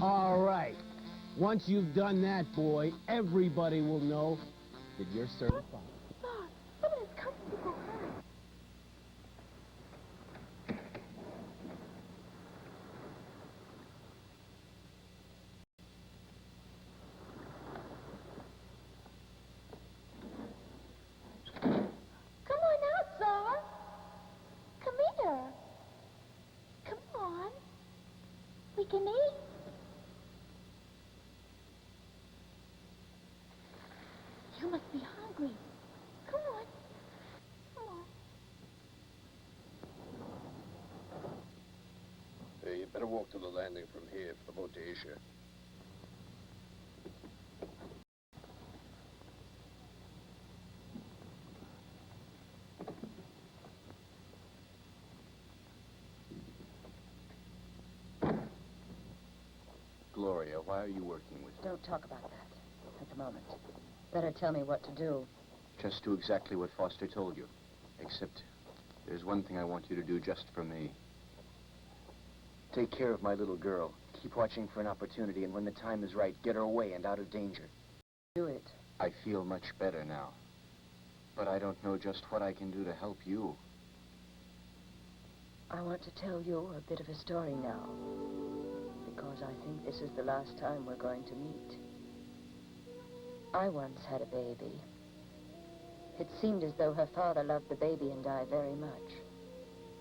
All right. Once you've done that, boy, everybody will know that you're certified. Lord, somebody's coming to go home. Come on out, Zara. Come here. Come on. We can eat. You must be hungry. Come on. Come on. You better walk to the landing from here for the boat to Asia. Gloria, why are you working with me? Don't talk about that at the moment. Better tell me what to do. Just do exactly what Foster told you. Except there's one thing I want you to do just for me. Take care of my little girl. Keep watching for an opportunity, and when the time is right, get her away and out of danger. Do it. I feel much better now. But I don't know just what I can do to help you. I want to tell you a bit of a story now, because I think this is the last time we're going to meet. I once had a baby. It seemed as though her father loved the baby and I very much.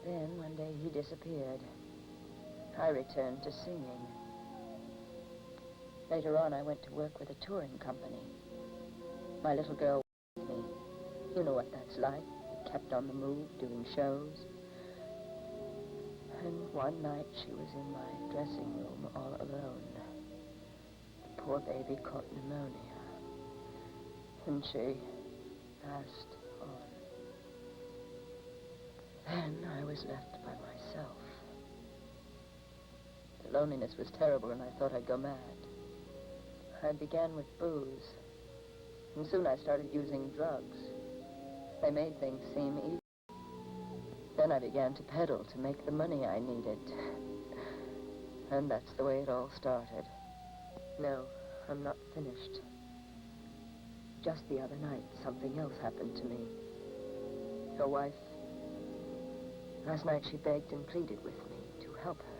Then, one day, he disappeared. I returned to singing. Later on, I went to work with a touring company. My little girl was with me. You know what that's like. Kept on the move, doing shows. And one night, she was in my dressing room all alone. The poor baby caught pneumonia. And she passed on. Then I was left by myself. The loneliness was terrible, and I thought I'd go mad. I began with booze, and soon I started using drugs. They made things seem easy. Then I began to peddle to make the money I needed. And that's the way it all started. No, I'm not finished. Just the other night, something else happened to me. Your wife, last night she begged and pleaded with me to help her.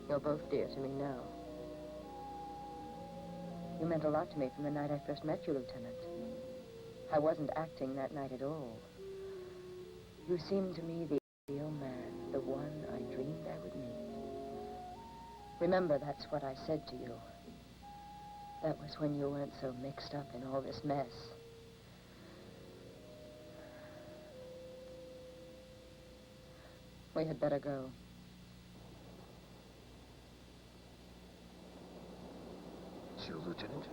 You're both dear to me now. You meant a lot to me from the night I first met you, Lieutenant. I wasn't acting that night at all. You seemed to me the ideal man, the one I dreamed I would meet. Remember, that's what I said to you. That was when you weren't so mixed up in all this mess. We had better go. It's you, Lieutenant?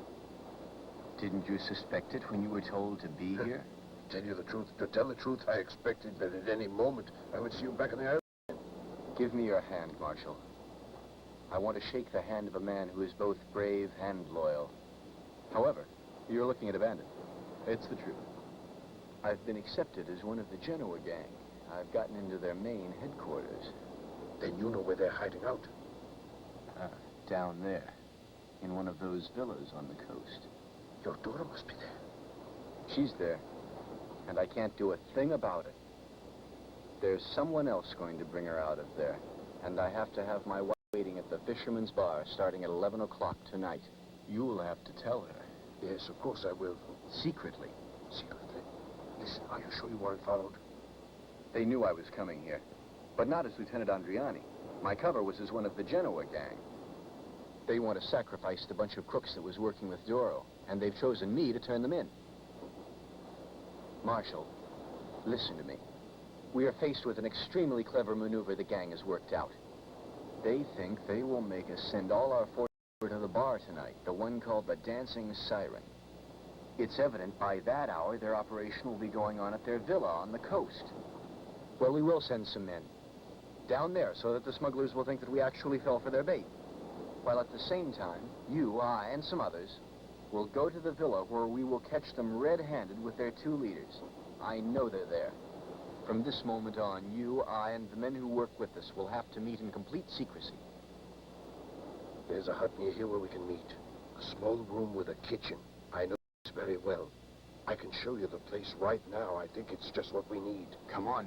Didn't you suspect it when you were told to be here? To tell the truth, I expected that at any moment I would see you back in the island. Give me your hand, Marshal. I want to shake the hand of a man who is both brave and loyal. However, you're looking at a bandit. It's the truth. I've been accepted as one of the Genoa gang. I've gotten into their main headquarters. Then you know where they're hiding out. Down there, in one of those villas on the coast. Your daughter must be there. She's there, and I can't do a thing about it. There's someone else going to bring her out of there, and I have to have my wife waiting at the Fisherman's Bar starting at 11 o'clock tonight. You'll have to tell her. Yes, of course I will. Secretly. Secretly? Listen, are you sure you weren't followed? They knew I was coming here, but not as Lieutenant Andriani. My cover was as one of the Genoa gang. They want to sacrifice the bunch of crooks that was working with Doro, and they've chosen me to turn them in. Marshal, listen to me. We are faced with an extremely clever maneuver the gang has worked out. They think they will make us send all our forces over to the bar tonight, the one called the Dancing Siren. It's evident by that hour their operation will be going on at their villa on the coast. Well, we will send some men down there so that the smugglers will think that we actually fell for their bait. While at the same time, you, I, and some others will go to the villa where we will catch them red-handed with their two leaders. I know they're there. From this moment on, you, I, and the men who work with us will have to meet in complete secrecy. There's a hut near here where we can meet. A small room with a kitchen. I know this very well. I can show you the place right now. I think it's just what we need. Come on.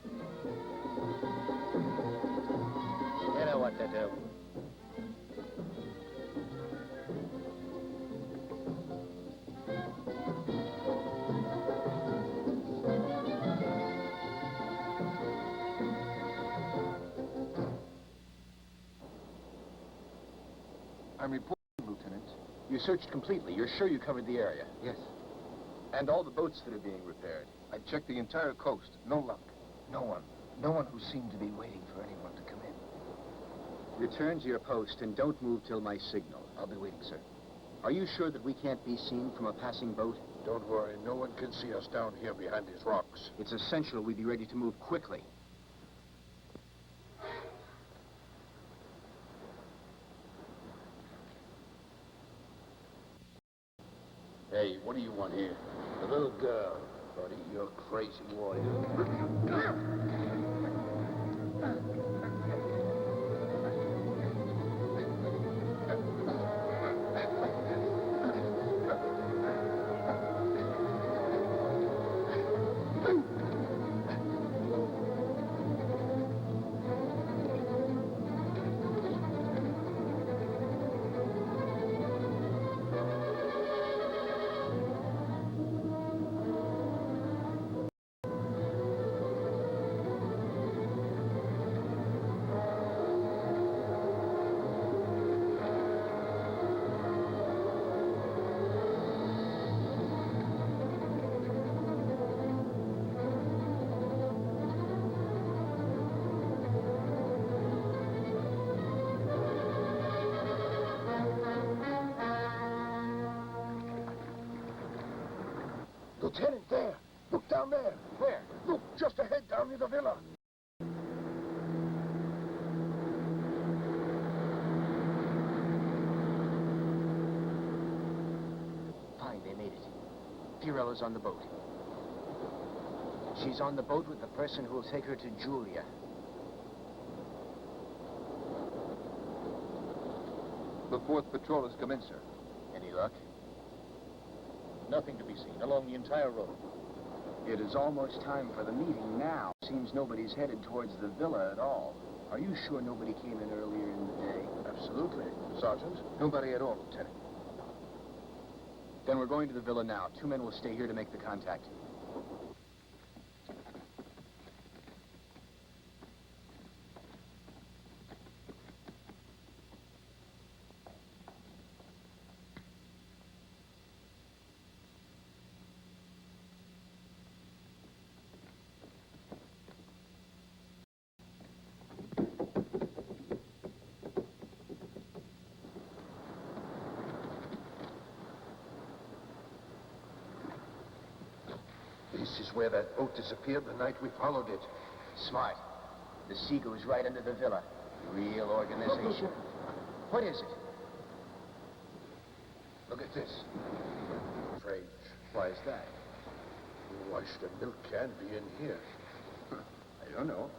You know what to do. I'm reporting, Lieutenant. You searched completely. You're sure you covered the area? Yes. And all the boats that are being repaired? I checked the entire coast. No luck. No one who seemed to be waiting for anyone to come in. Return to your post and don't move till my signal. I'll be waiting, sir. Are you sure that we can't be seen from a passing boat? Don't worry. No one can see us down here behind these rocks. It's essential we be ready to move quickly. Hey, what do you want here? The little girl. Buddy, you're a crazy warrior. Lieutenant, there! Look down there! Where? Look, just ahead, down near the villa. Fine, they made it. Firella's on the boat. She's on the boat with the person who will take her to Julia. The 4th patrol has come in, sir. Any luck? Nothing to be seen along the entire road. It is almost time for the meeting now. Seems nobody's headed towards the villa at all. Are you sure nobody came in earlier in the day? Absolutely. Sergeant? Nobody at all, Lieutenant. Then we're going to the villa now. 2 men will stay here to make the contact. This is where that boat disappeared the night we followed it. Smart. The sea goes right under the villa. Real organization. What is it? Look at this. Strange. Why is that? Why should a milk can be in here? I don't know.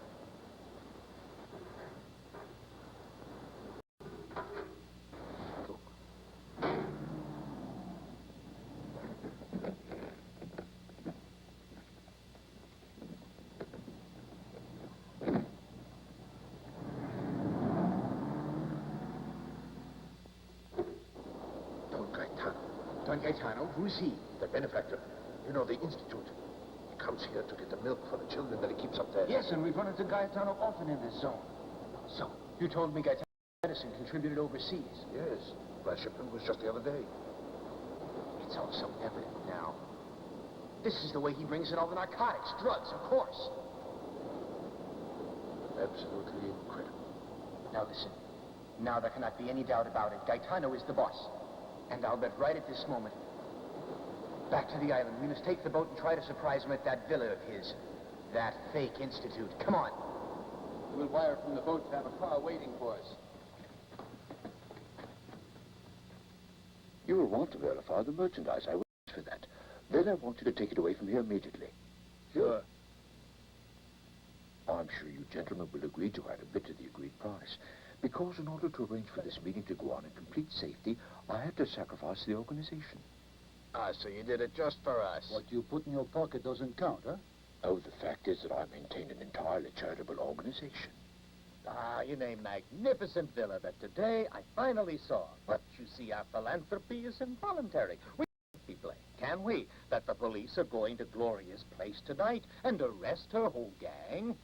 Don Gaetano, who's he? The benefactor. You know, the institute. He comes here to get the milk for the children that he keeps up there. Yes, and we've run into Gaetano often in this zone. So, you told me Gaetano's medicine contributed overseas. Yes. Last shipment was just the other day. It's all so evident now. This is the way he brings in all the narcotics, drugs, of course. Absolutely incredible. Now listen. Now there cannot be any doubt about it. Gaetano is the boss. And I'll bet right at this moment. Back to the island. We must take the boat and try to surprise him at that villa of his. That fake institute. Come on. We'll wire from the boat to have a car waiting for us. You will want to verify the merchandise. I will ask for that. Then I want you to take it away from here immediately. Sure. I'm sure you gentlemen will agree to add a bit to the agreed price. Because in order to arrange for this meeting to go on in complete safety, I had to sacrifice the organization. Ah, so you did it just for us. What you put in your pocket doesn't count, huh? Oh, the fact is that I maintain an entirely charitable organization. Ah, in a magnificent villa that today I finally saw. But you see, our philanthropy is involuntary. We can't be blamed, can we? That the police are going to Gloria's place tonight and arrest her whole gang.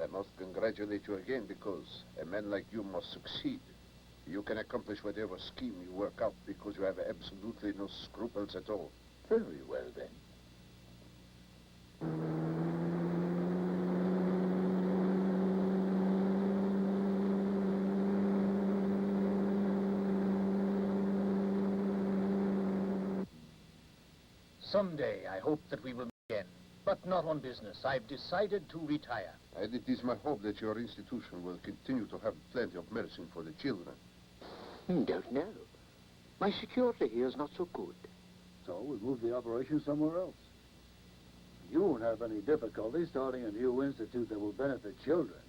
I must congratulate you again because a man like you must succeed. You can accomplish whatever scheme you work out because you have absolutely no scruples at all. Very well, then. Someday, I hope that we will meet again, but not on business. I've decided to retire. And it is my hope that your institution will continue to have plenty of medicine for the children. Don't know. My security here is not so good. So we'll move the operation somewhere else. You won't have any difficulty starting a new institute that will benefit children.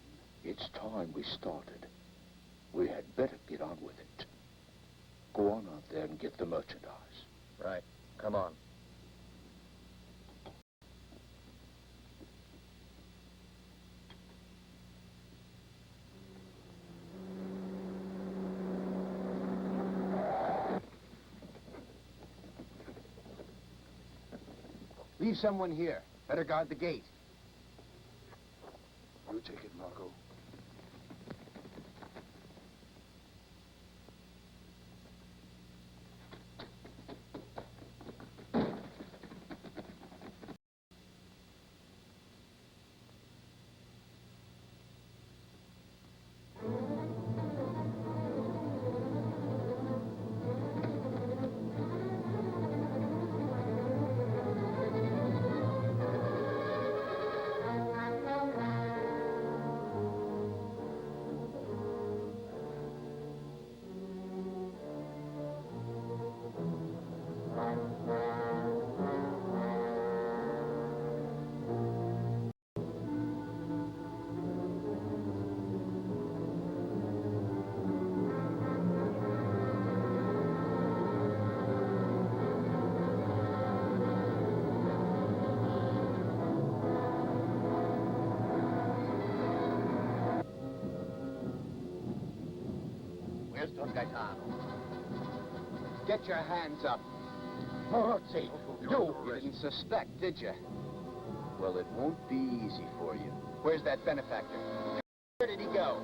It's time we started. We had better get on with it. Go on out there and get the merchandise. Right. Come on. Leave someone here. Better guard the gate. You take it, Margot. Where's Don Gaetano? Get your hands up. Morozzi, You didn't suspect, did you? Well, it won't be easy for you. Where's that benefactor? Where did he go?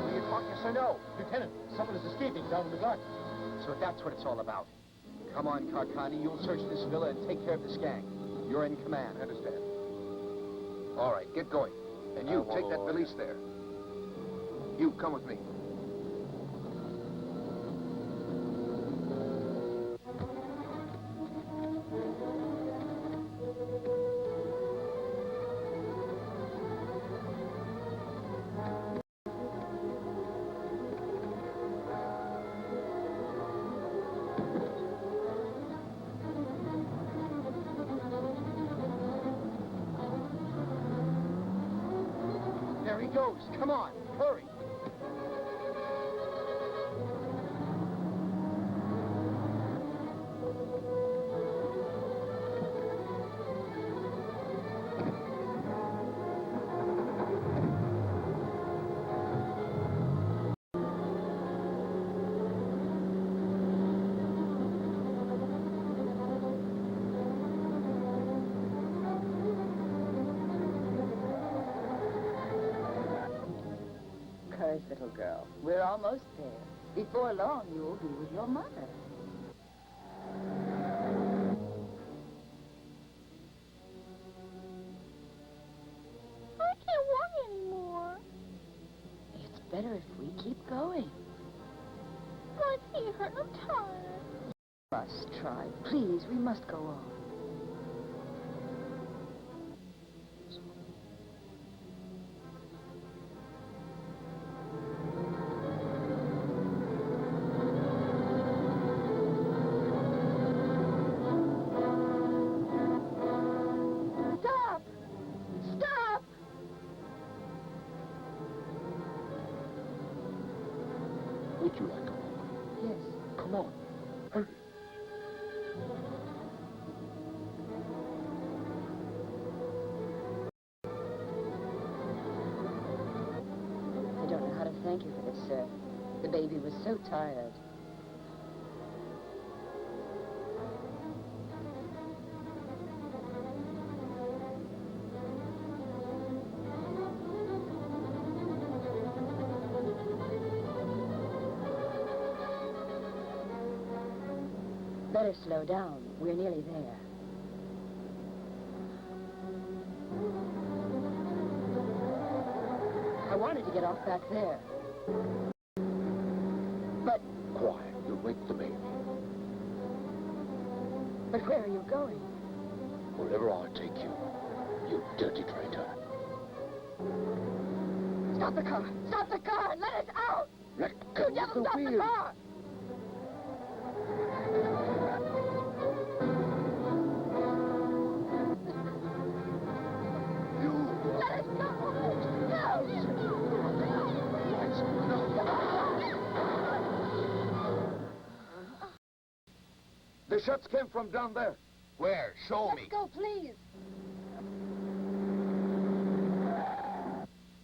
Will you talk, yes or no? Lieutenant, someone is escaping down in the garden. So that's what it's all about. Come on, Carcani. You'll search this villa and take care of this gang. You're in command. Understand. All right, get going. And you, take that valise there. You, come with me. goes. Come on, hurry. Courage, little girl. We're almost there. Before long, you'll be with your mother. I can't walk anymore. It's better if we keep going. My feet hurt. I'm tired. Must try. Please, we must go on. Stop! Stop! Would you like a walk? Yes. Come on. Hurry. I don't know how to thank you for this, sir. The baby was so tired. Better slow down. We're nearly there. I wanted to get off back there. But Quiet. You'll wake the baby. where are you going? Wherever I take you, you dirty traitor. Stop the car! Stop the car! Let us out! Let You go of devil, the stop the wheel. car! Let us go! The shots came from down there. Where? Show me. Let's go, please!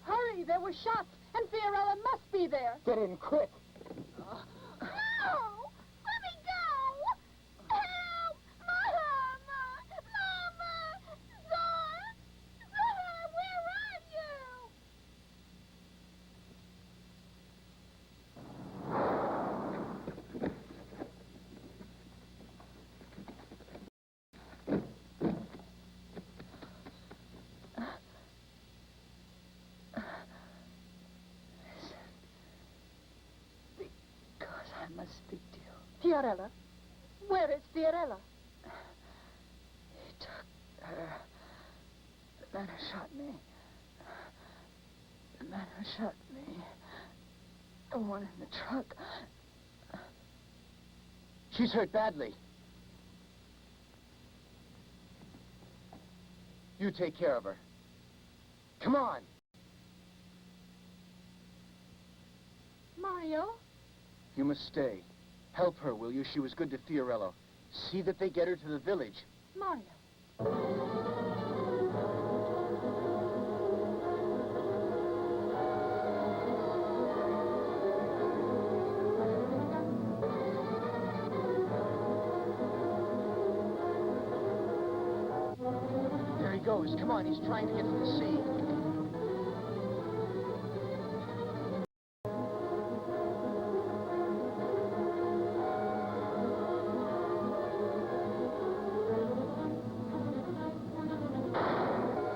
Hurry! There were shots, and Fiorella must be there! Get in quick. No! Let me go! Help! Mama! Mama! Zor! Zor, where are you? Because I must speak to you. Fiorella? Where is Fiorella? He took her. The man who shot me. The man who shot me. The one in the truck. She's hurt badly. You take care of her. Come on. Mario? You must stay. Help her, will you? She was good to Fiorello. See that they get her to the village. Mario. There he goes. Come on, he's trying to get to the sea.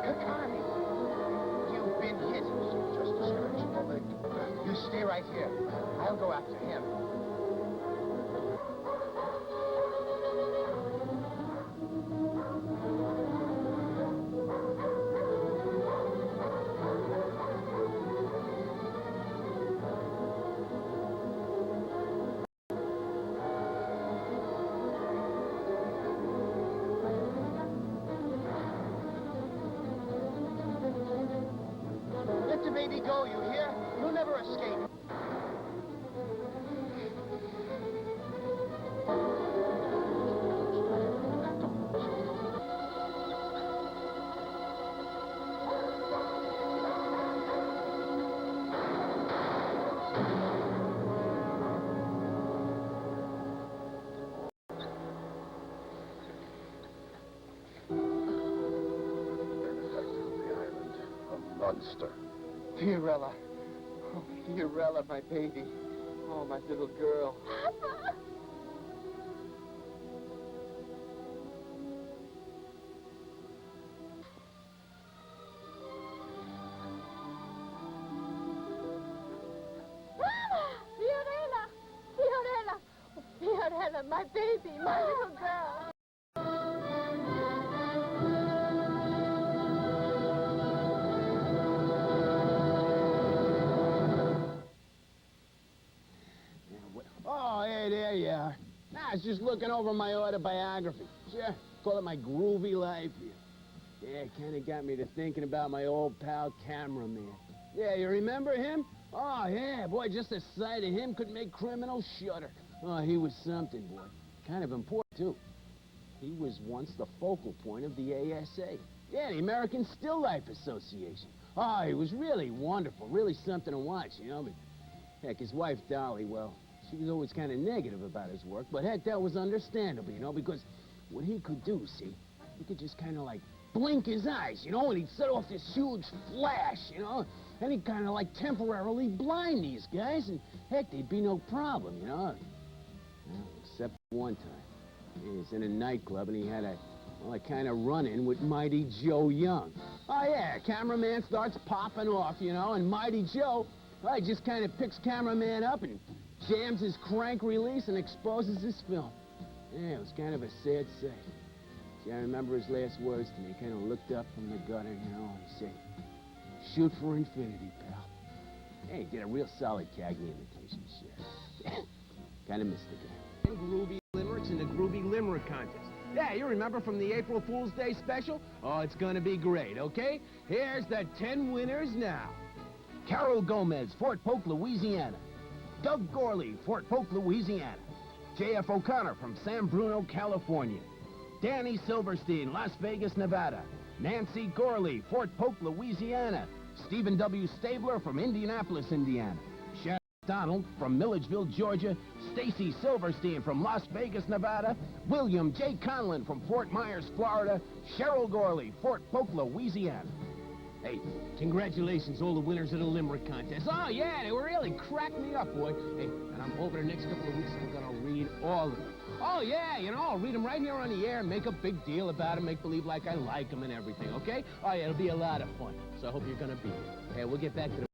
Kakani! You've been hit. Just a scratch on the leg. You stay right here. I'll go after him. Let the baby go, you hear? You'll never escape. Monster. Fiorella. Oh, Fiorella, my baby. Oh, my little girl. Papa! Fiorella! Fiorella! Fiorella, my baby, my little girl. Oh, hey, there you are. I was just looking over my autobiography. Sure, call it my groovy life here. Yeah, it kind of got me to thinking about my old pal cameraman. Yeah, you remember him? Oh, yeah, boy, just the sight of him could make criminals shudder. Oh, he was something, boy. Kind of important, too. He was once the focal point of the ASA. Yeah, the American Still Life Association. Oh, he was really wonderful, really something to watch, you know, but heck, his wife, Dolly, well, she was always kind of negative about his work, but heck, that was understandable, you know, because what he could do, see, he could just kind of like blink his eyes, you know, and he'd set off this huge flash, you know, and he'd kind of like temporarily blind these guys, and heck, there'd be no problem, you know. Well, except one time. He was in a nightclub, and he had a kind of run-in with Mighty Joe Young. Oh, yeah, cameraman starts popping off, you know, and Mighty Joe, well, he just kind of picks cameraman up and jams his crank release and exposes his film. Yeah, it was kind of a sad sight. See, I remember his last words to me. He kind of looked up from the gutter, you know, and he said, "Shoot for infinity, pal." Hey, he did a real solid Cagney imitation, sure. Kind of missed the guy. Groovy limericks in the Groovy Limerick Contest. Yeah, you remember from the April Fool's Day special? Oh, it's gonna be great, okay? Here's the 10 winners now. Carol Gomez, Fort Polk, Louisiana. Doug Gorley, Fort Polk, Louisiana. J.F. O'Connor from San Bruno, California. Danny Silverstein, Las Vegas, Nevada. Nancy Gorley, Fort Polk, Louisiana. Stephen W. Stabler from Indianapolis, Indiana. Sharon Donald from Milledgeville, Georgia. Stacy Silverstein from Las Vegas, Nevada. William J. Conlon from Fort Myers, Florida. Cheryl Gorley, Fort Polk, Louisiana. Hey, congratulations, all the winners of the Limerick Contest. Oh, yeah, they really cracked me up, boy. Hey, and I'm over the next couple of weeks, I'm gonna read all of them. Oh, yeah, you know, I'll read them right here on the air and make a big deal about them, make believe like I like them and everything, okay? Oh, yeah, it'll be a lot of fun. So I hope you're gonna be here. Hey, we'll get back to the